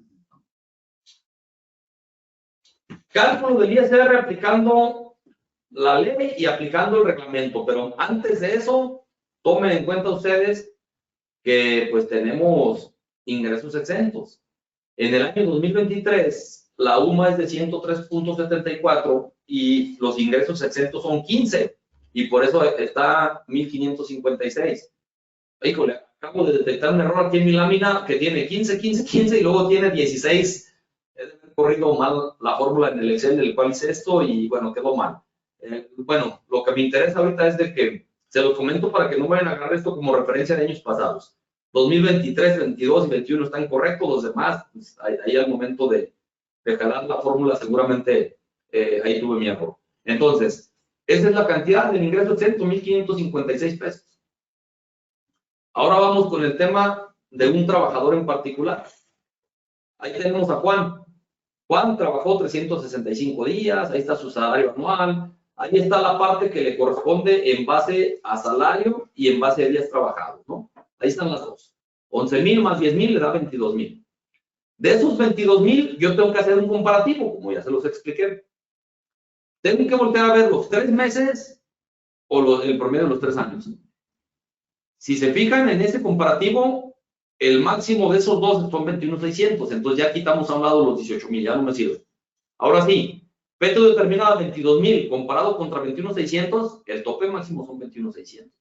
Cálculo del ISR aplicando la ley y aplicando el reglamento, pero antes de eso, tomen en cuenta ustedes que pues tenemos ingresos exentos. En el año 2023, la UMA es de 103.74 y los ingresos exentos son 15 y por eso está 1,556. Híjole, acabo de detectar un error aquí en mi lámina que tiene 15, 15, 15 y luego tiene 16. He corrido mal la fórmula en el Excel del cual hice esto y bueno, quedó mal. Bueno, lo que me interesa ahorita es de que se los comento para que no vayan a agarrar esto como referencia de años pasados. 2023, 22 y 21 están correctos, los demás, pues, ahí al momento de jalar la fórmula seguramente ahí tuve mi error. Entonces, esa es la cantidad del ingreso exento, 1,556 pesos. Ahora vamos con el tema de un trabajador en particular. Ahí tenemos a Juan. Juan trabajó 365 días, ahí está su salario anual, ahí está la parte que le corresponde en base a salario y en base a días trabajados, ¿no? Ahí están las dos. 11,000 más 10,000 le da 22,000. De esos 22,000, yo tengo que hacer un comparativo, como ya se los expliqué. Tengo que voltear a ver los 3 meses o el promedio de los 3 años. Si se fijan en ese comparativo, el máximo de esos dos son 21,600. Entonces ya quitamos a un lado los 18,000, ya no me sirve. Ahora sí, PTU determinada 22,000 comparado contra 21,600, el tope máximo son 21,600.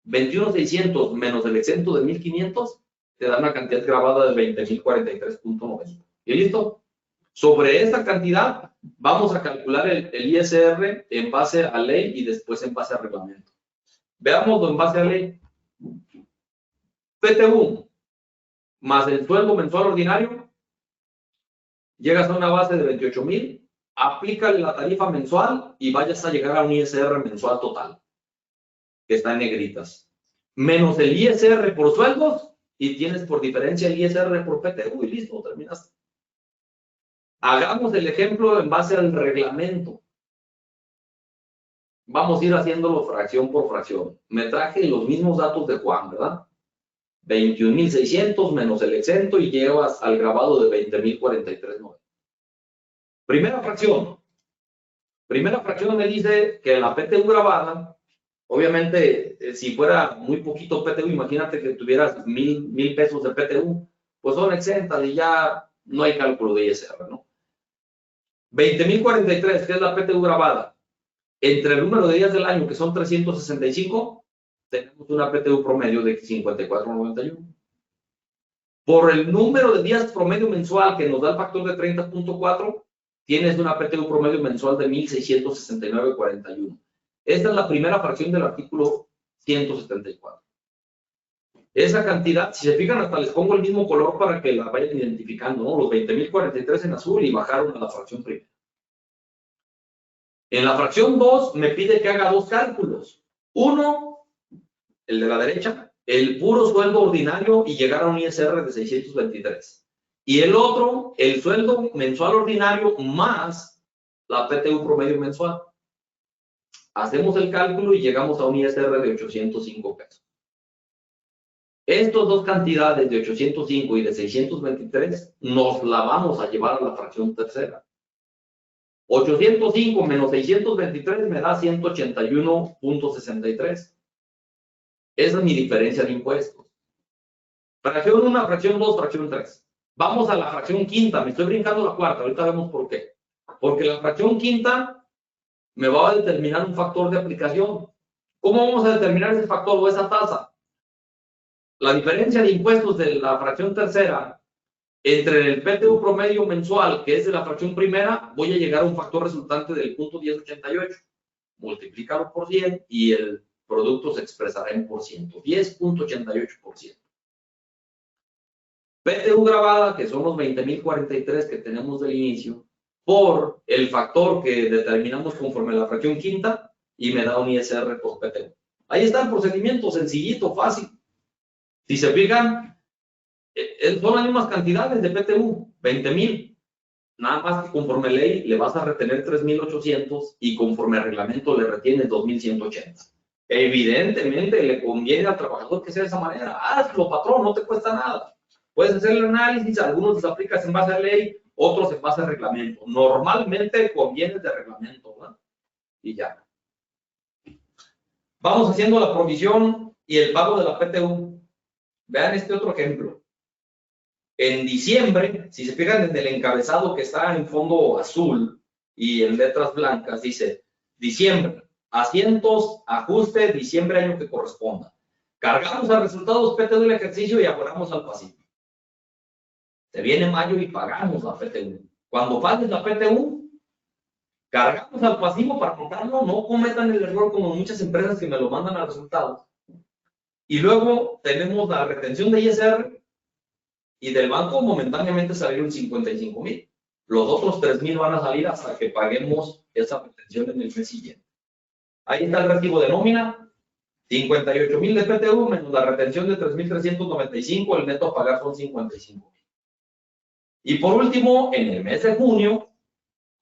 21,600 menos el exento de 1,500 te da una cantidad grabada de 20,043.90. ¿Y listo? Sobre esa cantidad vamos a calcular el ISR en base a ley y después en base a reglamento. Veámoslo en base a ley. PTU más el sueldo mensual ordinario, llegas a una base de 28,000, aplícale la tarifa mensual y vayas a llegar a un ISR mensual total, que está en negritas. Menos el ISR por sueldos y tienes por diferencia el ISR por PTU y listo, terminaste. Hagamos el ejemplo en base al reglamento. Vamos a ir haciéndolo fracción por fracción. Me traje los mismos datos de Juan, ¿verdad? 21,600 menos el exento y llevas al grabado de 20,043.90. Primera fracción. Primera fracción me dice que la PTU grabada, obviamente, si fuera muy poquito PTU, imagínate que tuvieras 1,000 pesos de PTU, pues son exentas y ya no hay cálculo de ISR, ¿no? 20,043, que es la PTU grabada, entre el número de días del año, que son 365, tenemos una PTU promedio de 54,91. Por el número de días promedio mensual que nos da el factor de 30,4, tienes una PTU promedio mensual de 1,669,41. Esta es la primera fracción del artículo 174. Esa cantidad, si se fijan, hasta les pongo el mismo color para que la vayan identificando, ¿no? Los 20,043 en azul y bajaron a la fracción primera. En la fracción 2 me pide que haga dos cálculos. Uno, el de la derecha, el puro sueldo ordinario y llegar a un ISR de 623. Y el otro, el sueldo mensual ordinario más la PTU promedio mensual. Hacemos el cálculo y llegamos a un ISR de 805 pesos. Estas dos cantidades de 805 y de 623 nos la vamos a llevar a la fracción tercera. 805 menos 623 me da 181,63. Esa es mi diferencia de impuestos. Fracción 1, fracción 2, fracción 3. Vamos a la fracción quinta. Me estoy brincando la cuarta. Ahorita vemos por qué. Porque la fracción quinta me va a determinar un factor de aplicación. ¿Cómo vamos a determinar ese factor o esa tasa? La diferencia de impuestos de la fracción tercera entre el PTU promedio mensual, que es de la fracción primera, voy a llegar a un factor resultante del punto 1088. Multiplícalo por 100 y el producto se expresará en por ciento. 10,88%. PTU grabada, que son los 20,043 que tenemos del inicio, por el factor que determinamos conforme a la fracción quinta y me da un ISR por PTU. Ahí está el procedimiento, sencillito, fácil. Si se fijan, son las mismas cantidades de PTU, 20,000. Nada más que conforme ley le vas a retener 3,800 y conforme reglamento le retienes 2,180. Evidentemente le conviene al trabajador que sea de esa manera. Hazlo, patrón, no te cuesta nada. Puedes hacer el análisis, algunos los aplicas en base a ley, otros en base a reglamento. Normalmente conviene de reglamento, ¿verdad? Y ya. Vamos haciendo la provisión y el pago de la PTU. Vean este otro ejemplo. En diciembre, si se fijan en el encabezado que está en fondo azul y en letras blancas, dice diciembre, asientos, ajuste, diciembre, año que corresponda. Cargamos a resultados PTU del ejercicio y abonamos al pasivo. Se viene mayo y pagamos la PTU. Cuando pagues la PTU, cargamos al pasivo para anotarlo. No cometan el error como muchas empresas que me lo mandan a resultados. Y luego tenemos la retención de ISR y del banco momentáneamente salieron 55,000. Los otros 3,000 van a salir hasta que paguemos esa retención en el mes siguiente. Ahí está el recibo de nómina. 58,000 de PTU menos la retención de 3,395. El neto a pagar son 55,000. Y por último, en el mes de junio,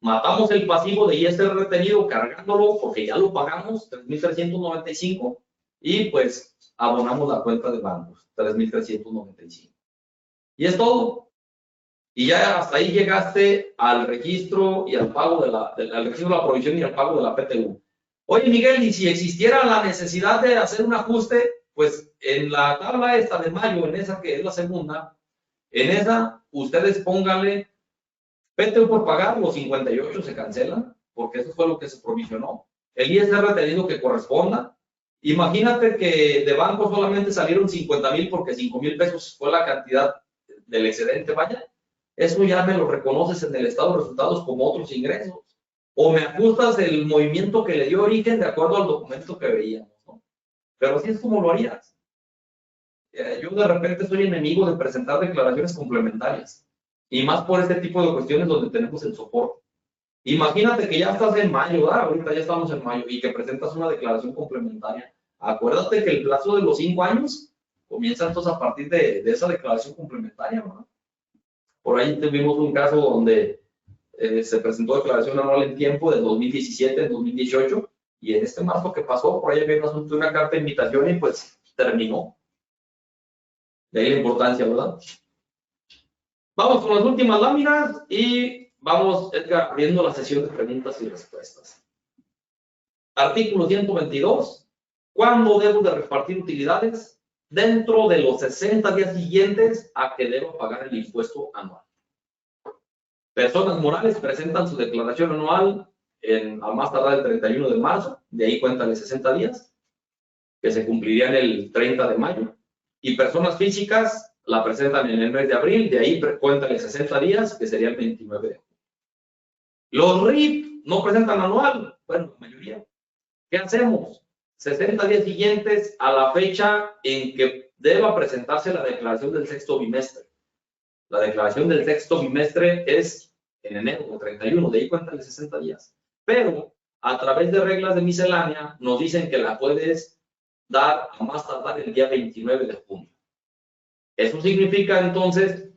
matamos el pasivo de ISR retenido cargándolo porque ya lo pagamos, 3,395. Y pues abonamos la cuenta de bancos, 3,395. Y es todo. Y ya hasta ahí llegaste al registro y al pago al registro de la provisión y al pago de la PTU. Oye, Miguel, y si existiera la necesidad de hacer un ajuste, pues en la tabla esta de mayo, en esa que es la segunda, en esa ustedes pónganle PTU por pagar, los 58 se cancelan, porque eso fue lo que se provisionó. El ISR retenido que corresponda. Imagínate que de banco solamente salieron 50,000 porque 5,000 pesos fue la cantidad del excedente, vaya. eso ya me lo reconoces en el estado de resultados como otros ingresos. O me ajustas el movimiento que le dio origen de acuerdo al documento que veíamos, ¿no? Pero así es como lo harías. Yo de repente soy enemigo de presentar declaraciones complementarias. Y más por este tipo de cuestiones donde tenemos el soporte. Imagínate que ya estás en mayo, ¿verdad? Ahorita ya estamos en mayo, y que presentas una declaración complementaria. Acuérdate que el plazo de los 5 años comienza entonces a partir de esa declaración complementaria, ¿verdad? Por ahí tuvimos un caso donde se presentó declaración anual en tiempo de 2017, 2018, y en este marzo que pasó, por ahí había un asunto de una carta de invitación y pues terminó. De ahí la importancia, ¿verdad? Vamos con las últimas láminas y vamos, Edgar, abriendo la sesión de preguntas y respuestas. Artículo 122. ¿Cuándo debo de repartir utilidades? Dentro de los 60 días siguientes a que debo pagar el impuesto anual. Personas morales presentan su declaración anual a más tardar el 31 de marzo, de ahí cuéntale 60 días, que se cumplirían el 30 de mayo. Y personas físicas la presentan en el mes de abril, de ahí cuéntale 60 días, que sería el 29 de junio. Los RIF no presentan anual, bueno, la mayoría. ¿Qué hacemos? 60 días siguientes a la fecha en que deba presentarse la declaración del sexto bimestre. La declaración del sexto bimestre es en enero o 31, de ahí cuéntale 60 días. Pero a través de reglas de miscelánea nos dicen que la puedes dar a más tardar el día 29 de junio. Eso significa entonces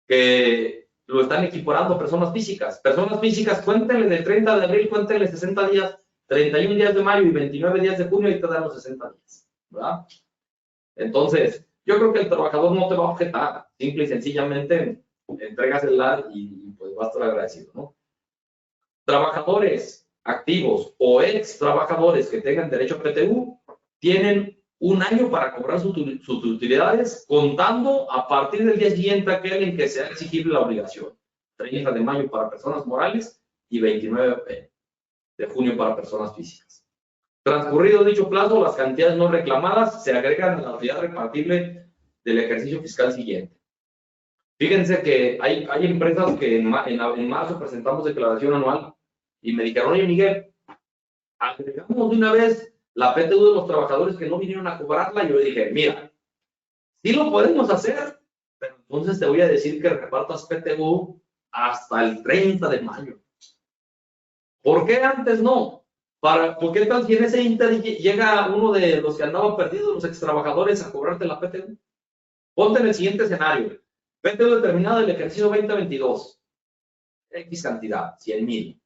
que lo están equiparando a personas físicas. Personas físicas, cuéntenle del 30 de abril, cuéntenle 60 días, 31 días de mayo y 29 días de junio y te dan los 60 días, ¿verdad? Entonces, yo creo que el trabajador no te va a objetar, simple y sencillamente entregas el LAR y pues vas a estar agradecido, ¿no? Trabajadores activos o ex trabajadores que tengan derecho a PTU tienen un año para cobrar sus utilidades, contando a partir del día siguiente aquel en que sea exigible la obligación. 30 de mayo para personas morales y 29 de junio para personas físicas. Transcurrido dicho plazo, las cantidades no reclamadas se agregan a la utilidad repartible del ejercicio fiscal siguiente. Fíjense que hay empresas que en marzo presentamos declaración anual y me dijeron, oye Miguel, agregamos de una vez la PTU de los trabajadores que no vinieron a cobrarla. Y yo le dije, mira, sí lo podemos hacer, pero entonces te voy a decir que repartas PTU hasta el 30 de mayo. ¿Por qué antes no? ¿Por qué tal si en ese inter llega uno de los que andaban perdidos, los extrabajadores, a cobrarte la PTU? Ponte en el siguiente escenario. PTU determinada del ejercicio 2022. X cantidad, 100,000.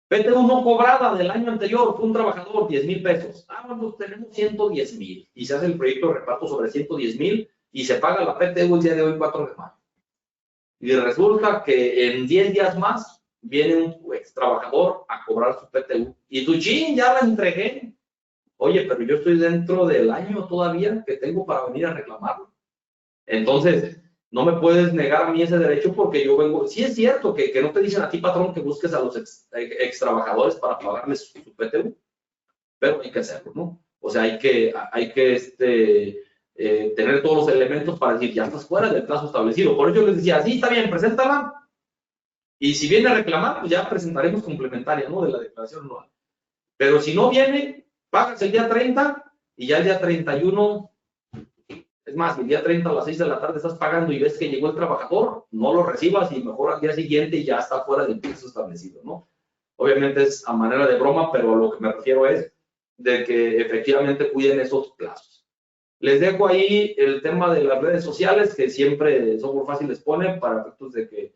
PTU no cobrada del año anterior, fue un trabajador, 10,000 pesos. Pues tenemos 110,000 y se hace el proyecto de reparto sobre 110,000 y se paga la PTU el día de hoy, 4 de mayo. Y resulta que en 10 días más viene un ex trabajador a cobrar su PTU. Y tu chin, ya la entregué. Oye, pero yo estoy dentro del año todavía que tengo para venir a reclamarlo. Entonces, no me puedes negar a mí ese derecho porque yo vengo. Sí es cierto que no te dicen a ti, patrón, que busques a los ex trabajadores para pagarles su PTU, pero hay que hacerlo, ¿no? O sea, hay que tener todos los elementos para decir, ya estás fuera del plazo establecido. Por eso yo les decía, sí, está bien, preséntala. Y si viene a reclamar, pues ya presentaremos complementaria, ¿no? De la declaración anual. Pero si no viene, pagas el día 30 y ya el día 31. Es más, el día 30 a las 6 de la tarde estás pagando y ves que llegó el trabajador, no lo recibas y mejor al día siguiente ya está fuera del plazo establecido, ¿no? Obviamente es a manera de broma, pero a lo que me refiero es de que efectivamente cuiden esos plazos. Les dejo ahí el tema de las redes sociales, que siempre Software Fácil les pone para efectos de que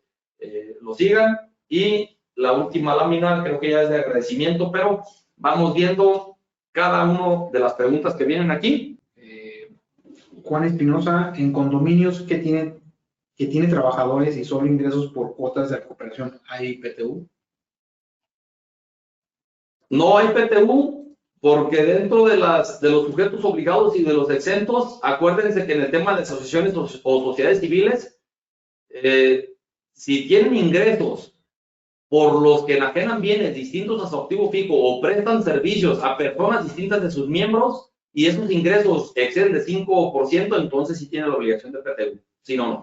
lo sigan. Y la última lámina creo que ya es de agradecimiento, pero vamos viendo cada una de las preguntas que vienen aquí. Juan Espinosa, en condominios que tiene trabajadores y sobre ingresos por cuotas de recuperación, ¿hay PTU? No hay PTU porque dentro de los sujetos obligados y de los exentos, acuérdense que en el tema de asociaciones o sociedades civiles, si tienen ingresos por los que enajenan bienes distintos a su activo fijo o prestan servicios a personas distintas de sus miembros, y esos ingresos exceden de 5%, entonces sí tiene la obligación de PTU. Si no, no.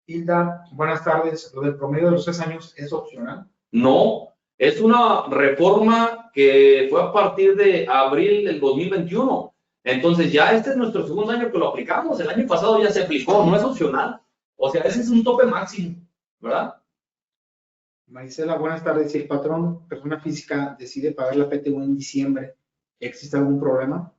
Hilda, buenas tardes. ¿Lo del promedio de los 3 años es opcional? No, es una reforma que fue a partir de abril del 2021. Entonces ya este es nuestro segundo año que lo aplicamos. El año pasado ya se aplicó, no es opcional. O sea, ese es un tope máximo, ¿verdad? Marisela, buenas tardes. Si el patrón, persona física, decide pagar la PTU en diciembre, ¿existe algún problema?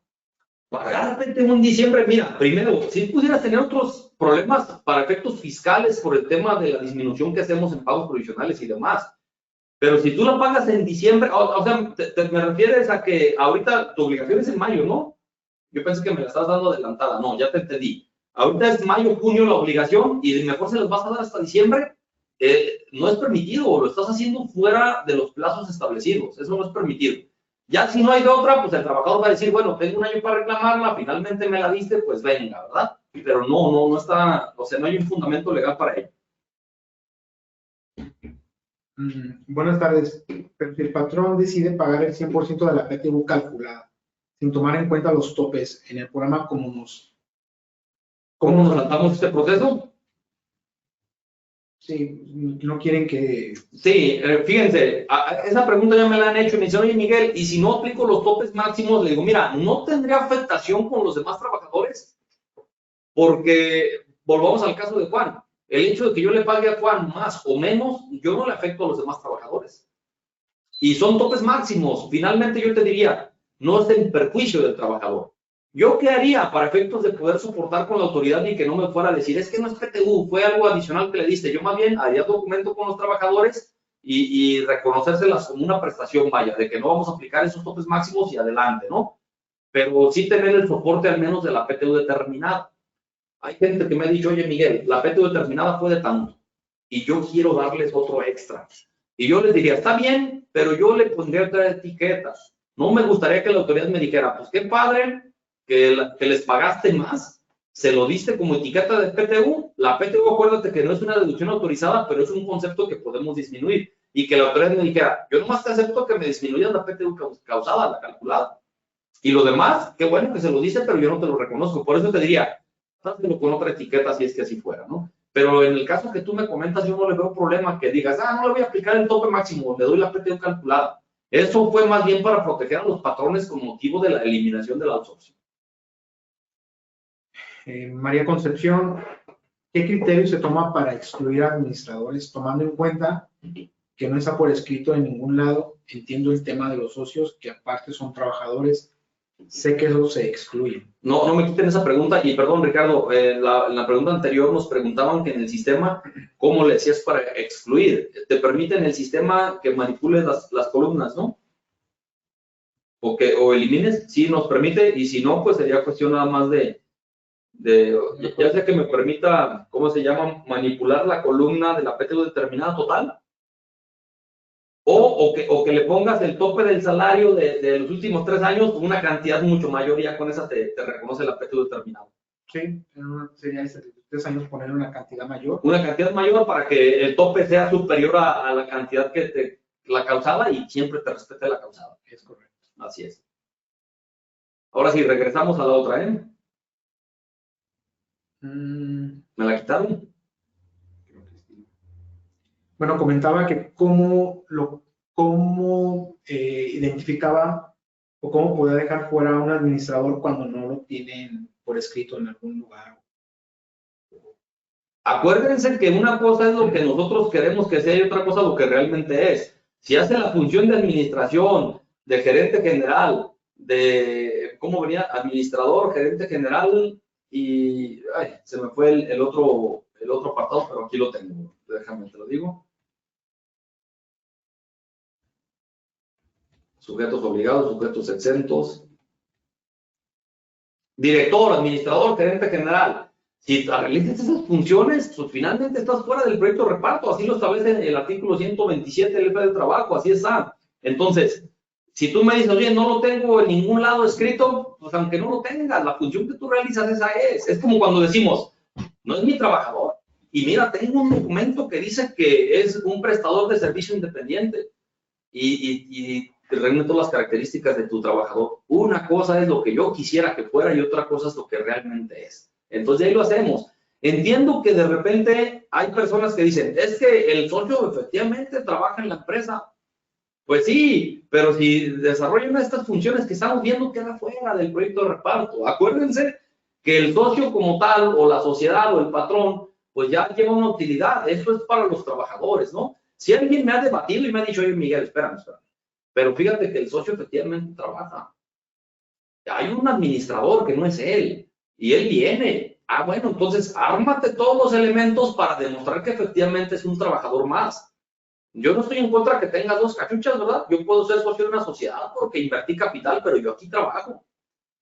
Pagar la PTU en diciembre, mira, primero, si pudieras tener otros problemas para efectos fiscales por el tema de la disminución que hacemos en pagos provisionales y demás. Pero si tú la pagas en diciembre, o sea, me refieres a que ahorita tu obligación es en mayo, ¿no? Yo pensé que me la estás dando adelantada. No, ya te entendí. Ahorita es mayo, junio la obligación y mejor se las vas a dar hasta diciembre. No es permitido, lo estás haciendo fuera de los plazos establecidos. Eso no es permitido. Ya si no hay de otra, pues el trabajador va a decir, bueno, tengo un año para reclamarla, finalmente me la diste, pues venga, ¿verdad? Pero no está, o sea, no hay un fundamento legal para ello. Buenas tardes. Pero si el patrón decide pagar el 100% de la PTU calculada, sin tomar en cuenta los topes en el programa, ¿cómo nos saltamos este proceso? Sí, no quieren que... Sí, fíjense, esa pregunta ya me la han hecho. Me dicen, oye Miguel, y si no aplico los topes máximos, le digo, mira, no tendría afectación con los demás trabajadores, porque volvamos al caso de Juan. El hecho de que yo le pague a Juan más o menos, yo no le afecto a los demás trabajadores. Y son topes máximos. Finalmente yo te diría, no es en perjuicio del trabajador. ¿Yo qué haría para efectos de poder soportar con la autoridad y que no me fuera a decir, es que no es PTU, fue algo adicional que le diste? Yo más bien haría documento con los trabajadores y reconocérselas como una prestación, vaya, de que no vamos a aplicar esos topes máximos y adelante, ¿no? Pero sí tener el soporte al menos de la PTU determinada. Hay gente que me ha dicho, oye Miguel, la PTU determinada fue de tanto y yo quiero darles otro extra. Y yo les diría, está bien, pero yo le pondría otra etiqueta. No me gustaría que la autoridad me dijera, pues qué padre que les pagaste más, se lo diste como etiqueta de PTU. La PTU, acuérdate que no es una deducción autorizada, pero es un concepto que podemos disminuir. Y que la autoridad me dijera, yo nomás te acepto que me disminuyas la PTU causada, la calculada. Y lo demás, qué bueno que se lo dice, pero yo no te lo reconozco. Por eso te diría, dáselo con otra etiqueta si es que así fuera, ¿no? Pero en el caso que tú me comentas, yo no le veo problema que digas, no le voy a aplicar el tope máximo, le doy la PTU calculada. Eso fue más bien para proteger a los patrones con motivo de la eliminación del outsourcing. María Concepción, ¿qué criterio se toma para excluir a administradores, tomando en cuenta que no está por escrito en ningún lado? Entiendo el tema de los socios, que aparte son trabajadores. Sé que eso se excluye. No me quiten esa pregunta. Y perdón, Ricardo, en la pregunta anterior nos preguntaban que en el sistema, ¿cómo le hacías para excluir? Te permite en el sistema que manipules las columnas, ¿no? O elimines, sí nos permite, y si no, pues sería cuestión nada más ya sea que me permita, ¿cómo se llama? Manipular la columna de la PTU determinada total. O que le pongas el tope del salario de los últimos 3 años, una cantidad mucho mayor, y ya con esa te reconoce la PTU determinada. Sí, sería ese de 3 años poner una cantidad mayor. Una cantidad mayor para que el tope sea superior a la cantidad que la causada y siempre te respete la causada. Es correcto. Así es. Ahora sí, regresamos a la otra, ¿eh? ¿Me la quitaron? Bueno, comentaba que cómo identificaba o cómo podía dejar fuera a un administrador cuando no lo tienen por escrito en algún lugar. Acuérdense que una cosa es lo que nosotros queremos que sea y otra cosa lo que realmente es. Si hace la función de administración, de gerente general, ¿cómo venía? Administrador, gerente general y, se me fue el otro apartado, pero aquí lo tengo. Déjame, te lo digo. Sujetos obligados, sujetos exentos. Director, administrador, gerente general. Si realizas esas funciones, pues finalmente estás fuera del proyecto de reparto. Así lo establece el artículo 127 del Ley del Trabajo, así está. Entonces, si tú me dices, oye, no lo tengo en ningún lado escrito, pues aunque no lo tengas, la función que tú realizas esa es. Es como cuando decimos, no es mi trabajador. Y mira, tengo un documento que dice que es un prestador de servicio independiente. Y reúne todas las características de tu trabajador. Una cosa es lo que yo quisiera que fuera y otra cosa es lo que realmente es. Entonces ahí lo hacemos. Entiendo que de repente hay personas que dicen, es que el socio efectivamente trabaja en la empresa. Pues sí, pero si desarrollan estas funciones que estamos viendo queda fuera del proyecto de reparto. Acuérdense que el socio como tal, o la sociedad, o el patrón, pues ya lleva una utilidad. Esto es para los trabajadores, ¿no? Si alguien me ha debatido y me ha dicho, oye, Miguel, espérame. Pero fíjate que el socio efectivamente trabaja. Hay un administrador que no es él, y él viene. Ah, bueno, entonces ármate todos los elementos para demostrar que efectivamente es un trabajador más. Yo no estoy en contra que tengas dos cachuchas, ¿verdad? Yo puedo ser socio de una sociedad porque invertí capital, pero yo aquí trabajo.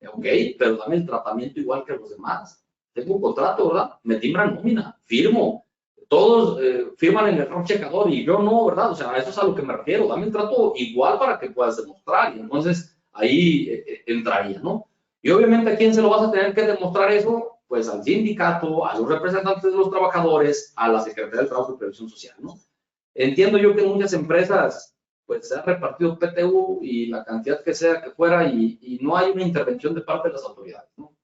Ok, pero dame el tratamiento igual que los demás. Tengo un contrato, ¿verdad? Me timbran nómina, firmo. Todos firman en el error checador y yo no, ¿verdad? O sea, eso es a lo que me refiero. Dame el trato igual para que puedas demostrar. Y entonces ahí entraría, ¿no? Y obviamente, ¿a quién se lo vas a tener que demostrar eso? Pues al sindicato, a los representantes de los trabajadores, a la Secretaría del Trabajo y Previsión Social, ¿no? Entiendo yo que en muchas empresas pues se ha repartido PTU y la cantidad que sea que fuera y no hay una intervención de parte de las autoridades, ¿no?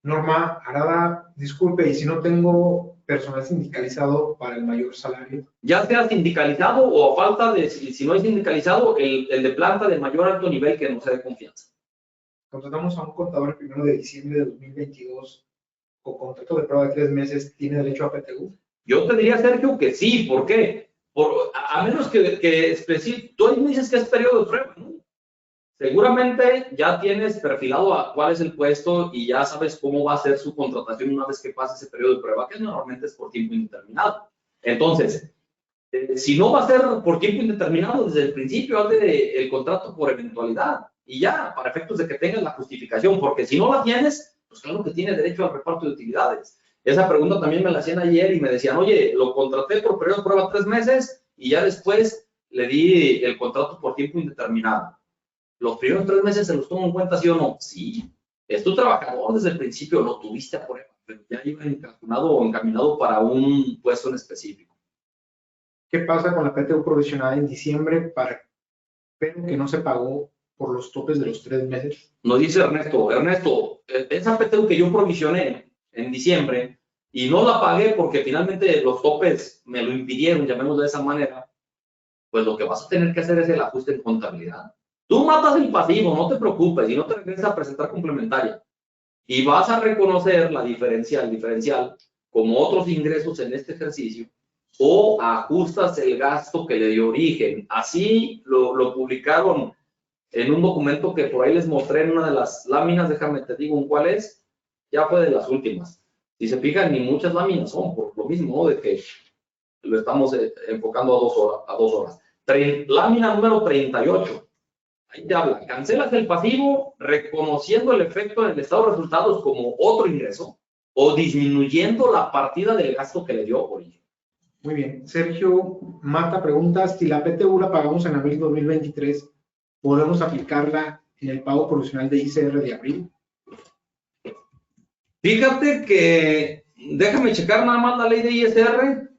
Norma Arada, disculpe, y si no tengo personal sindicalizado para el mayor salario. Ya sea sindicalizado o a falta de, si no es sindicalizado, el de planta de mayor alto nivel que no sea de confianza. Contratamos a un contador el 1 de diciembre de 2022 con contrato de prueba de 3 meses, ¿tiene derecho a PTU? Yo te diría, Sergio, que sí. ¿Por qué? A menos que tú ahí me dices que es periodo de prueba, ¿no? Seguramente ya tienes perfilado a cuál es el puesto y ya sabes cómo va a ser su contratación una vez que pase ese periodo de prueba, que normalmente es por tiempo indeterminado. Entonces, si no va a ser por tiempo indeterminado, desde el principio hazle el contrato por eventualidad y ya, para efectos de que tengas la justificación, porque si no la tienes, pues claro que tiene derecho al reparto de utilidades. Esa pregunta también me la hacían ayer y me decían, oye, lo contraté por periodo de prueba 3 meses y ya después le di el contrato por tiempo indeterminado. ¿Los primeros 3 meses se los tomo en cuenta, sí o no? Sí. Es tu trabajador desde el principio, lo tuviste a prueba, pero ya iba encaminado o encaminado para un puesto en específico. ¿Qué pasa con la PTU provisional en diciembre pero que no se pagó por los topes de los 3 meses? Nos dice Ernesto, esa PTU que yo provisioné en diciembre y no la pagué porque finalmente los topes me lo impidieron, llamémoslo de esa manera, pues lo que vas a tener que hacer es el ajuste en contabilidad. Tú matas el pasivo, no te preocupes, y no te regresas a presentar complementaria. Y vas a reconocer la diferencial, como otros ingresos en este ejercicio, o ajustas el gasto que le dio origen. Así lo publicaron en un documento que por ahí les mostré en una de las láminas, déjame te digo en cuál es, ya fue de las últimas. Si se fijan, ni muchas láminas son, por lo mismo, ¿no? De que lo estamos enfocando a 2 horas. Lámina número 38. Ahí te habla, cancelas el pasivo reconociendo el efecto en el estado de resultados como otro ingreso o disminuyendo la partida del gasto que le dio origen. Muy bien. Sergio Mata pregunta, si la PTU la pagamos en abril 2023, ¿podemos aplicarla en el pago provisional de ICR de abril? Fíjate que, déjame checar nada más la ley de ISR.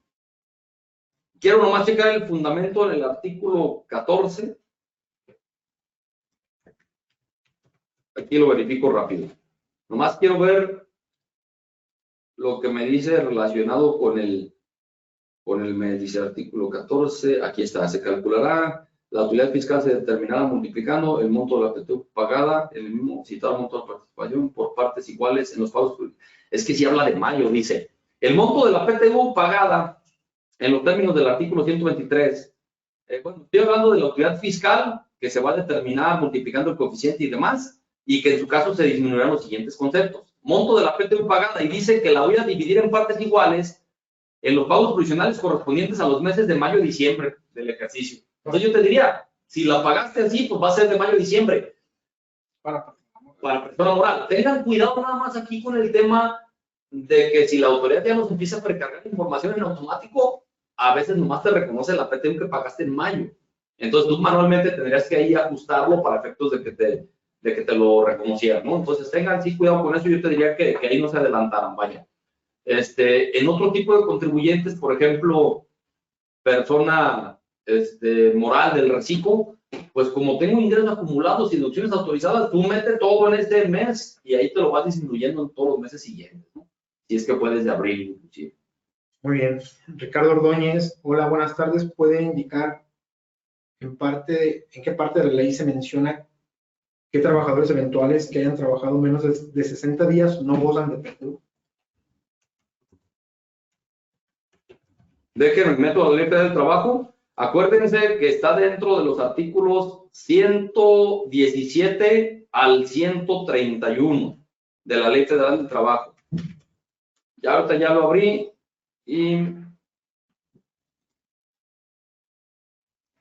Quiero nomás checar el fundamento en el artículo 14. Aquí lo verifico rápido. Nomás quiero ver lo que me dice relacionado con el me dice artículo 14. Aquí está, se calculará la utilidad fiscal, se determinará multiplicando el monto de la PTU pagada en el mismo citado monto de participación por partes iguales en los pagos. Es que si habla de mayo, dice, el monto de la PTU pagada en los términos del artículo 123. Bueno, estoy hablando de la utilidad fiscal que se va a determinar multiplicando el coeficiente y demás, y que en su caso se disminuirán los siguientes conceptos. Monto de la PTU pagada, y dice que la voy a dividir en partes iguales en los pagos provisionales correspondientes a los meses de mayo y diciembre del ejercicio. Entonces yo te diría, si la pagaste así, pues va a ser de mayo y diciembre. Para persona moral. Tengan cuidado nada más aquí con el tema de que si la autoridad ya nos empieza a precargar información en automático, a veces nomás te reconoce la PTU que pagaste en mayo. Entonces tú manualmente tendrías que ahí ajustarlo para efectos de que te lo reconocieran, ¿no? Entonces tengan sí cuidado con eso. Yo te diría que ahí no se adelantaran, vaya. En otro tipo de contribuyentes, por ejemplo, persona moral del reciclo, pues como tengo ingresos acumulados y deducciones autorizadas, tú metes todo en este mes y ahí te lo vas disminuyendo en todos los meses siguientes, ¿no? si es que fue desde abril inclusive. Muy bien. Ricardo Ordóñez, hola, buenas tardes. ¿Puede indicar en qué parte de la ley se menciona que trabajadores eventuales que hayan trabajado menos de 60 días no gozan de PTU? Déjenme meto a la ley federal del trabajo. Acuérdense que está dentro de los artículos 117 al 131 de la ley federal del trabajo. Ya ahorita ya lo abrí y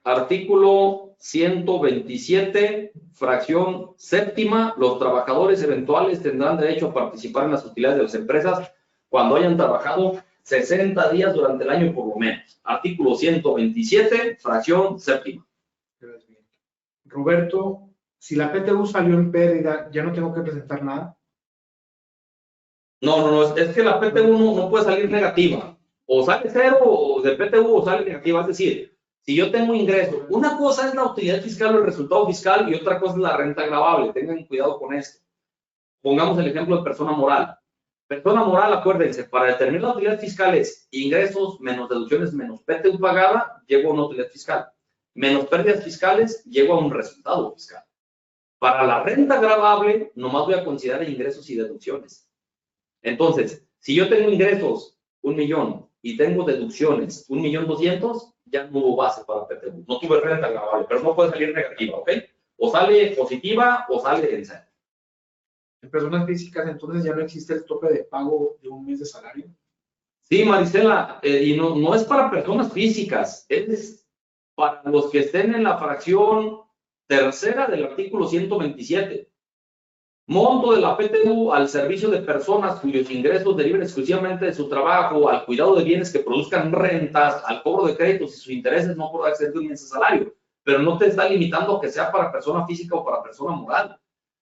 artículo 127, fracción séptima, los trabajadores eventuales tendrán derecho a participar en las utilidades de las empresas cuando hayan trabajado 60 días durante el año por lo menos. Artículo 127, fracción séptima. Roberto, si la PTU salió en pérdida, ¿ya no tengo que presentar nada? No, es que la PTU no puede salir negativa. O sale cero o de PTU o sale negativa. Es decir, si yo tengo ingresos, una cosa es la utilidad fiscal o el resultado fiscal y otra cosa es la renta gravable. Tengan cuidado con esto. Pongamos el ejemplo de persona moral. Persona moral, acuérdense, para determinar la utilidad fiscal es ingresos menos deducciones menos PTU pagada, llego a una utilidad fiscal. Menos pérdidas fiscales, llego a un resultado fiscal. Para la renta gravable, nomás voy a considerar ingresos y deducciones. Entonces, si yo tengo ingresos 1,000,000 y tengo deducciones 1,200,000, ya no hubo base para PTU. No tuve renta gravable, pero no puede salir negativa, ¿ok? O sale positiva o sale en cero. En personas físicas, entonces ya no existe el tope de pago de un mes de salario. Sí, Marisela, y no es para personas físicas, es para los que estén en la fracción tercera del artículo 127. Monto de la PTU al servicio de personas cuyos ingresos deriven exclusivamente de su trabajo, al cuidado de bienes que produzcan rentas, al cobro de créditos y sus intereses no podrá exceder un mes de salario. Pero no te está limitando a que sea para persona física o para persona moral.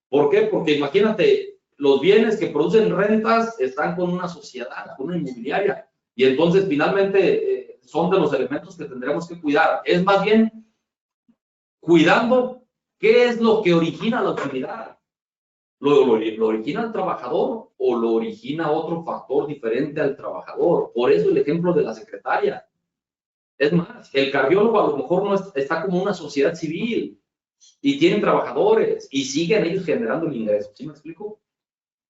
¿Por qué? Porque imagínate, los bienes que producen rentas están con una sociedad, con una inmobiliaria. Y entonces finalmente son de los elementos que tendremos que cuidar. Es más bien cuidando qué es lo que origina la utilidad. ¿Lo origina el trabajador o lo origina otro factor diferente al trabajador? Por eso el ejemplo de la secretaria. Es más, el cardiólogo a lo mejor no está como una sociedad civil y tienen trabajadores y siguen ellos generando el ingreso. ¿Sí me explico?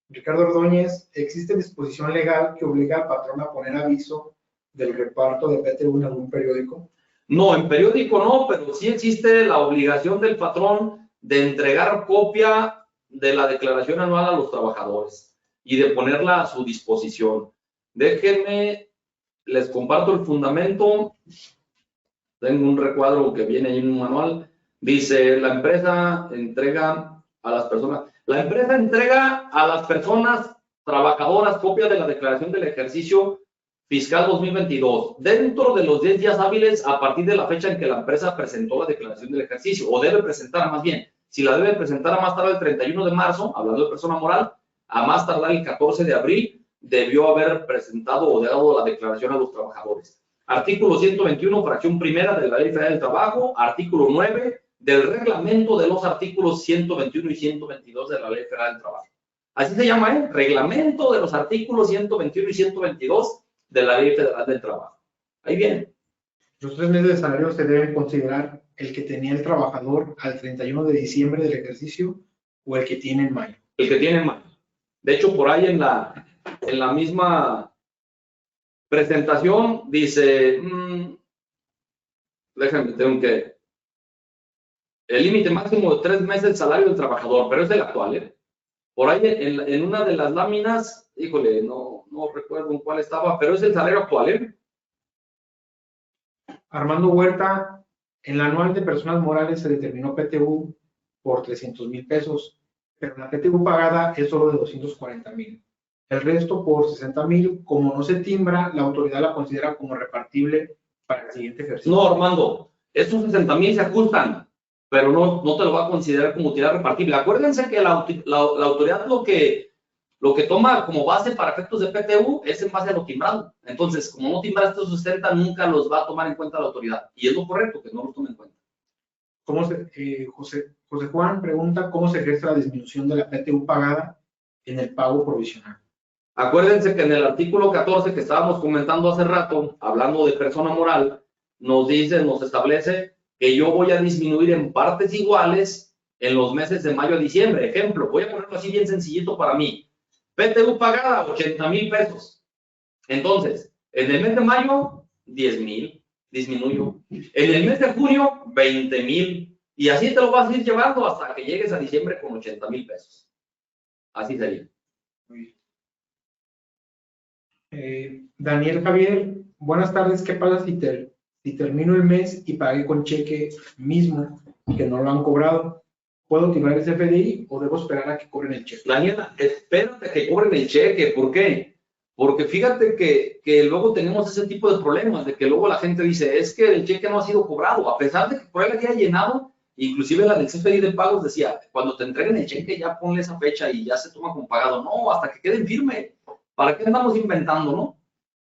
Ricardo Ordóñez, ¿existe disposición legal que obliga al patrón a poner aviso del reparto de PTU en algún periódico? No, en periódico no, pero sí existe la obligación del patrón de entregar copia de la declaración anual a los trabajadores y de ponerla a su disposición. Déjenme, les comparto el fundamento. Tengo un recuadro que viene ahí en un manual. Dice, la empresa entrega a las personas trabajadoras copia de la declaración del ejercicio fiscal 2022 dentro de los 10 días hábiles a partir de la fecha en que la empresa presentó la declaración del ejercicio, o debe presentar más bien. Si la debe presentar a más tardar el 31 de marzo, hablando de persona moral, a más tardar el 14 de abril, debió haber presentado o dado la declaración a los trabajadores. Artículo 121, fracción primera de la Ley Federal del Trabajo, artículo 9 del reglamento de los artículos 121 y 122 de la Ley Federal del Trabajo. Así se llama, ¿eh? Reglamento de los artículos 121 y 122 de la Ley Federal del Trabajo. Ahí viene. Los 3 meses de salario se deben considerar el que tenía el trabajador al 31 de diciembre del ejercicio o el que tiene en mayo. El que tiene en mayo. De hecho, por ahí en la misma presentación dice, déjame, tengo que, el límite máximo de 3 meses del salario del trabajador, pero es el actual, ¿eh? Por ahí en una de las láminas, híjole, no recuerdo en cuál estaba, pero es el salario actual, ¿eh? Armando Huerta, en la anual de personas morales se determinó PTU por 300,000 pesos, pero la PTU pagada es solo de 240,000. El resto por 60,000, como no se timbra, la autoridad la considera como repartible para el siguiente ejercicio. No, Armando, estos 60,000 se ajustan, pero no te lo va a considerar como utilidad repartible. Acuérdense que la autoridad lo que toma como base para efectos de PTU es en base a lo timbrado. Entonces, como no timbraste estos 60, nunca los va a tomar en cuenta la autoridad. Y es lo correcto, que no los tome en cuenta. José Juan pregunta cómo se ejerce la disminución de la PTU pagada en el pago provisional. Acuérdense que en el artículo 14 que estábamos comentando hace rato, hablando de persona moral, nos establece que yo voy a disminuir en partes iguales en los meses de mayo a diciembre. Ejemplo, voy a ponerlo así bien sencillito para mí. PTU pagada, 80,000 pesos. Entonces, en el mes de mayo, 10,000, disminuyo. En el mes de junio, 20,000. Y así te lo vas a ir llevando hasta que llegues a diciembre con 80,000 pesos. Así sería. Daniel Javier, buenas tardes. ¿Qué pasa si termino el mes y pagué con cheque mismo que no lo han cobrado? ¿Puedo timar ese FDI o debo esperar a que cobren el cheque? Daniela, espérate a que cobren el cheque. ¿Por qué? Porque fíjate que luego tenemos ese tipo de problemas, de que luego la gente dice, es que el cheque no ha sido cobrado, a pesar de que por él había llenado, inclusive la del CFDI de pagos decía, cuando te entreguen el cheque ya ponle esa fecha y ya se toma como pagado. No, hasta que queden firme. ¿Para qué andamos inventando, no?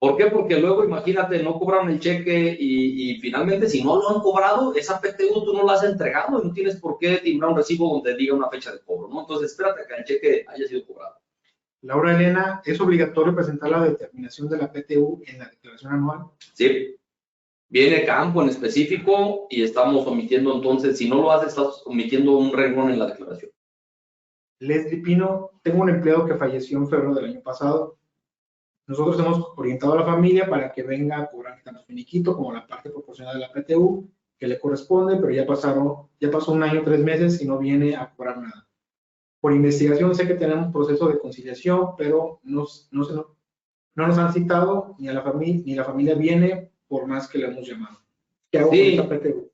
¿Por qué? Porque luego, imagínate, no cobraron el cheque y finalmente, si no lo han cobrado, esa PTU tú no la has entregado y no tienes por qué timbrar un recibo donde diga una fecha de cobro, ¿no? Entonces, espérate a que el cheque haya sido cobrado. Laura Elena, ¿es obligatorio presentar la determinación de la PTU en la declaración anual? Sí. Viene campo en específico y estamos omitiendo, entonces, si no lo haces, estás omitiendo un renglón en la declaración. Leslie Pino, tengo un empleado que falleció en febrero del año pasado. Nosotros hemos orientado a la familia para que venga a cobrar tanto su finiquito como la parte proporcional de la PTU que le corresponde, pero ya pasó un año, 3 meses y no viene a cobrar nada. Por investigación sé que tenemos un proceso de conciliación, pero no nos han citado ni la familia viene por más que le hemos llamado. ¿Qué hago con esta PTU?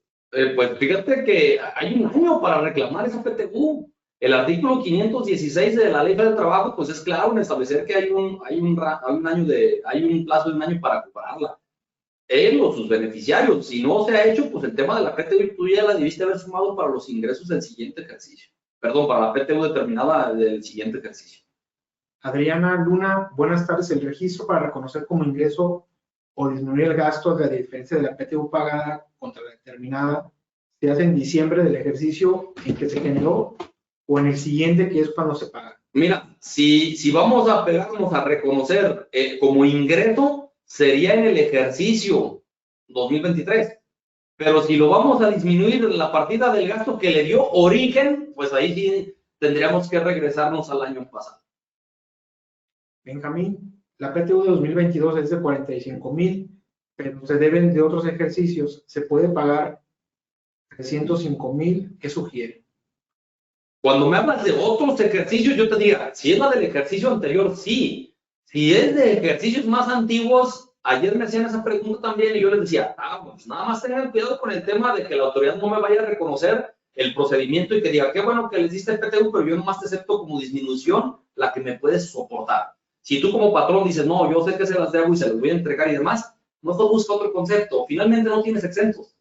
Pues fíjate que hay un año para reclamar esa PTU. El artículo 516 de la Ley Federal del Trabajo, pues es claro en establecer que hay un plazo de un año para cobrarla. Él o sus beneficiarios. Si no se ha hecho, pues el tema de la PTU tú ya la debiste haber sumado para los ingresos del siguiente ejercicio. Perdón, para la PTU determinada del siguiente ejercicio. Adriana Luna, buenas tardes. El registro para reconocer como ingreso o disminuir el gasto de la diferencia de la PTU pagada contra la determinada se hace en diciembre del ejercicio en que se generó o en el siguiente, que es cuando se paga. Mira, si vamos a pegarnos a reconocer como ingreso, sería en el ejercicio 2023. Pero si lo vamos a disminuir en la partida del gasto que le dio origen, pues ahí sí tendríamos que regresarnos al año pasado. Benjamín, la PTU de 2022 es de 45,000, pero se deben de otros ejercicios. ¿Se puede pagar 305,000? ¿Qué sugiere? Cuando me hablas de otros ejercicios, yo te diría, si es la del ejercicio anterior, sí. Si es de ejercicios más antiguos, ayer me hacían esa pregunta también y yo les decía, pues nada más tengan cuidado con el tema de que la autoridad no me vaya a reconocer el procedimiento y que diga, qué bueno que les diste el PTU, pero yo nomás te acepto como disminución la que me puedes soportar. Si tú como patrón dices, no, yo sé que se las debo y se las voy a entregar y demás, no te busca otro concepto. Finalmente no tienes exentos.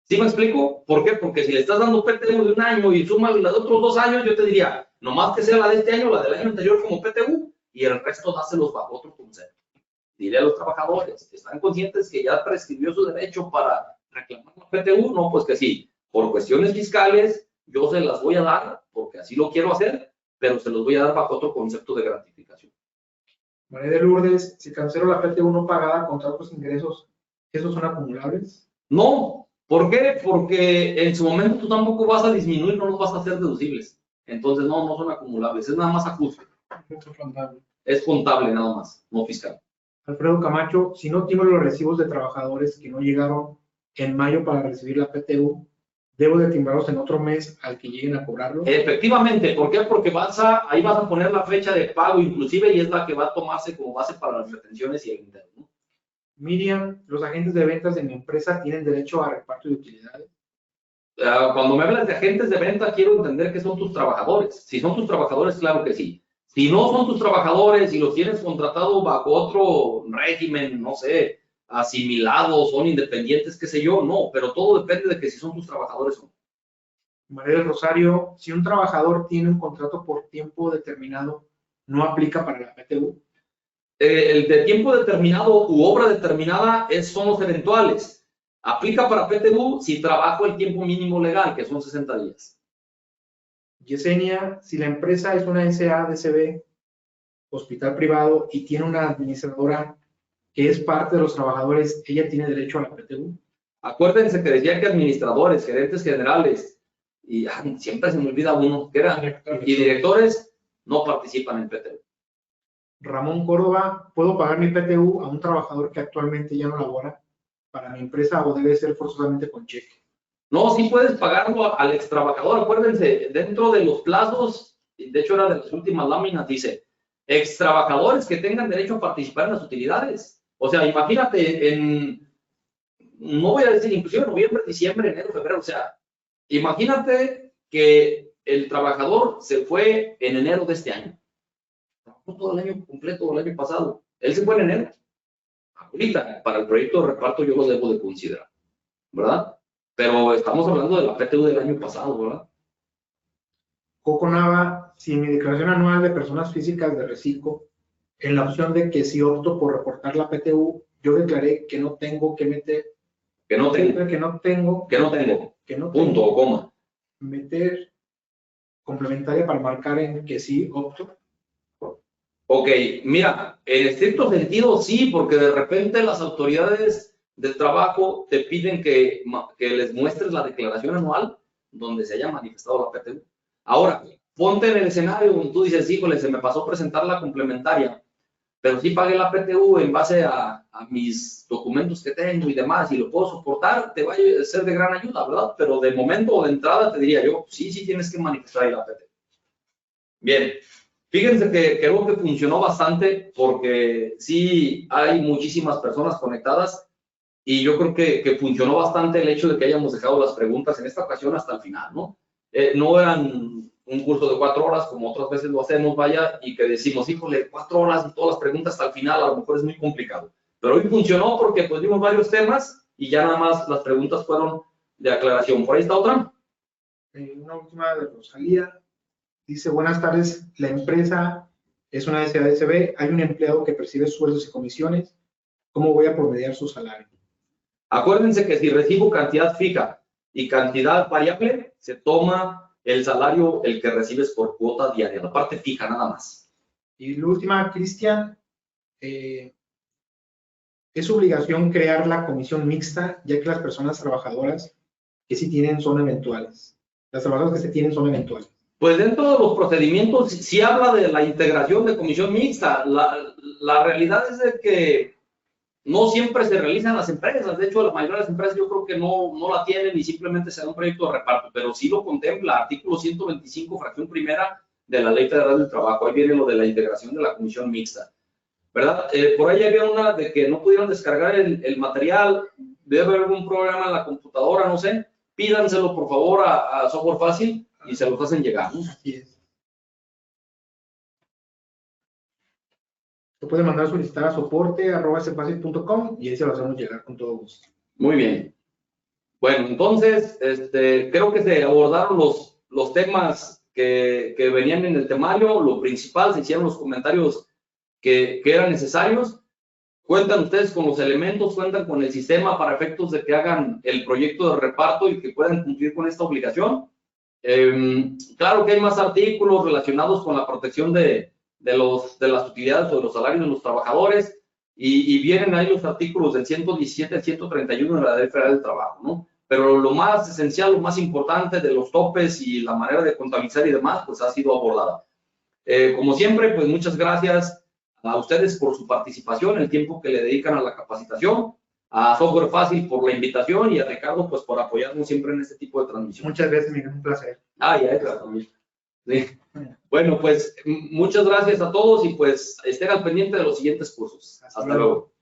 ¿Sí me explico? ¿Por qué? Porque si le estás dando PTU de un año y sumas la de otros 2 años, yo te diría, nomás que sea la de este año, la del año anterior como PTU, y el resto dáselos bajo otro concepto. Dile a los trabajadores que están conscientes que ya prescribió su derecho para reclamar la PTU, no, pues que sí, por cuestiones fiscales, yo se las voy a dar, porque así lo quiero hacer, pero se los voy a dar bajo otro concepto de gratificación. María de Lourdes, si cancelo la PTU no pagada contra otros ingresos, ¿esos son acumulables? No. ¿Por qué? Porque en su momento tú tampoco vas a disminuir, no los vas a hacer deducibles. Entonces, no son acumulables, es nada más ajuste. Es contable nada más, no fiscal. Alfredo Camacho, si no tengo los recibos de trabajadores que no llegaron en mayo para recibir la PTU, ¿debo de timbrarlos en otro mes al que lleguen a cobrarlo? Efectivamente, ¿por qué? Porque ahí vas a poner la fecha de pago inclusive y es la que va a tomarse como base para las retenciones y el interno, ¿no? Miriam, ¿los agentes de ventas de mi empresa tienen derecho a reparto de utilidades? Cuando me hablas de agentes de venta, quiero entender que son tus trabajadores. Si son tus trabajadores, claro que sí. Si no son tus trabajadores y los tienes contratado bajo otro régimen, no sé, asimilados, son independientes, qué sé yo, no, pero todo depende de que si son tus trabajadores o no. María del Rosario, si un trabajador tiene un contrato por tiempo determinado, ¿no aplica para la PTU? El de tiempo determinado u obra determinada son los eventuales. Aplica para PTU si trabajo el tiempo mínimo legal, que son 60 días. Yesenia, si la empresa es una SADCB, hospital privado y tiene una administradora que es parte de los trabajadores, ¿ella tiene derecho a la PTU? Acuérdense que decía que administradores, gerentes generales, y siempre se me olvida uno, que eran, y directores no participan en PTU. Ramón Córdoba, ¿puedo pagar mi PTU a un trabajador que actualmente ya no labora para mi empresa o debe ser forzosamente con cheque? No, sí puedes pagarlo al ex trabajador. Acuérdense, dentro de los plazos, de hecho era de las últimas láminas, dice, ex trabajadores que tengan derecho a participar en las utilidades. O sea, imagínate no voy a decir inclusive noviembre, diciembre, enero, febrero, o sea, imagínate que el trabajador se fue en enero de este año. Trabajó todo el año completo, el año pasado. Él se fue en enero. Ahorita, para el proyecto de reparto yo lo debo de considerar, ¿verdad? Pero estamos hablando de la PTU del año pasado, ¿verdad? Coco Nava, si en mi declaración anual de personas físicas de reciclo, en la opción de que si opto por reportar la PTU, yo declaré que no tengo que meter, punto o coma. Meter complementaria para marcar en que sí opto. Ok, mira, en estricto sentido sí, porque de repente las autoridades del trabajo te piden que les muestres la declaración anual donde se haya manifestado la PTU. Ahora, ponte en el escenario donde tú dices, híjole, se me pasó presentar la complementaria, pero sí pagué la PTU en base a mis documentos que tengo y demás, y lo puedo soportar, te va a ser de gran ayuda, ¿verdad? Pero de momento o de entrada te diría yo, sí tienes que manifestar ahí la PTU. Bien. Fíjense que creo que funcionó bastante porque sí hay muchísimas personas conectadas y yo creo que funcionó bastante el hecho de que hayamos dejado las preguntas en esta ocasión hasta el final, ¿no? No eran un curso de 4 horas como otras veces lo hacemos, vaya, y que decimos, híjole, 4 horas y todas las preguntas hasta el final, a lo mejor es muy complicado. Pero hoy funcionó porque pues dimos varios temas y ya nada más las preguntas fueron de aclaración. ¿Por ahí está otra? Una última de Rosalía. Dice, buenas tardes, la empresa es una SADCB, hay un empleado que percibe sueldos y comisiones, ¿cómo voy a promediar su salario? Acuérdense que si recibo cantidad fija y cantidad variable, se toma el salario, el que recibes por cuota diaria, la parte fija nada más. Y la última, Cristian, es obligación crear la comisión mixta, ya que las personas trabajadoras que sí tienen son eventuales. Las trabajadoras que se tienen son eventuales. Pues dentro de los procedimientos sí habla de la integración de comisión mixta. La realidad es de que no siempre se realizan las empresas. De hecho, la mayoría de las empresas yo creo que no la tienen y simplemente se da un proyecto de reparto, pero sí lo contempla, artículo 125, fracción primera de la Ley Federal del Trabajo. Ahí viene lo de la integración de la comisión mixta, ¿verdad? Por ahí había una de que no pudieron descargar el material, debe haber algún programa en la computadora, no sé. Pídanselo, por favor, a Software Fácil y se los hacen llegar, ¿no? Así es. Se puede mandar a solicitar a soporte@cfacil.com y ahí se lo hacemos llegar con todo gusto. Muy bien. Bueno, entonces, creo que se abordaron los temas que venían en el temario. Lo principal, se hicieron los comentarios que eran necesarios. Cuentan ustedes con los elementos, cuentan con el sistema para efectos de que hagan el proyecto de reparto y que puedan cumplir con esta obligación. Claro que hay más artículos relacionados con la protección de las utilidades o de los salarios de los trabajadores y vienen ahí los artículos del 117 al 131 de la Ley Federal del Trabajo, ¿no? Pero lo más esencial, lo más importante de los topes y la manera de contabilizar y demás, pues ha sido abordada. Como siempre, pues muchas gracias a ustedes por su participación, el tiempo que le dedican a la capacitación, a Software Fácil por la invitación y a Ricardo pues por apoyarnos siempre en este tipo de transmisión. Muchas gracias, Miguel, un placer. Ya, claro, también. Sí. Bueno, pues muchas gracias a todos y pues estén al pendiente de los siguientes cursos. Hasta luego.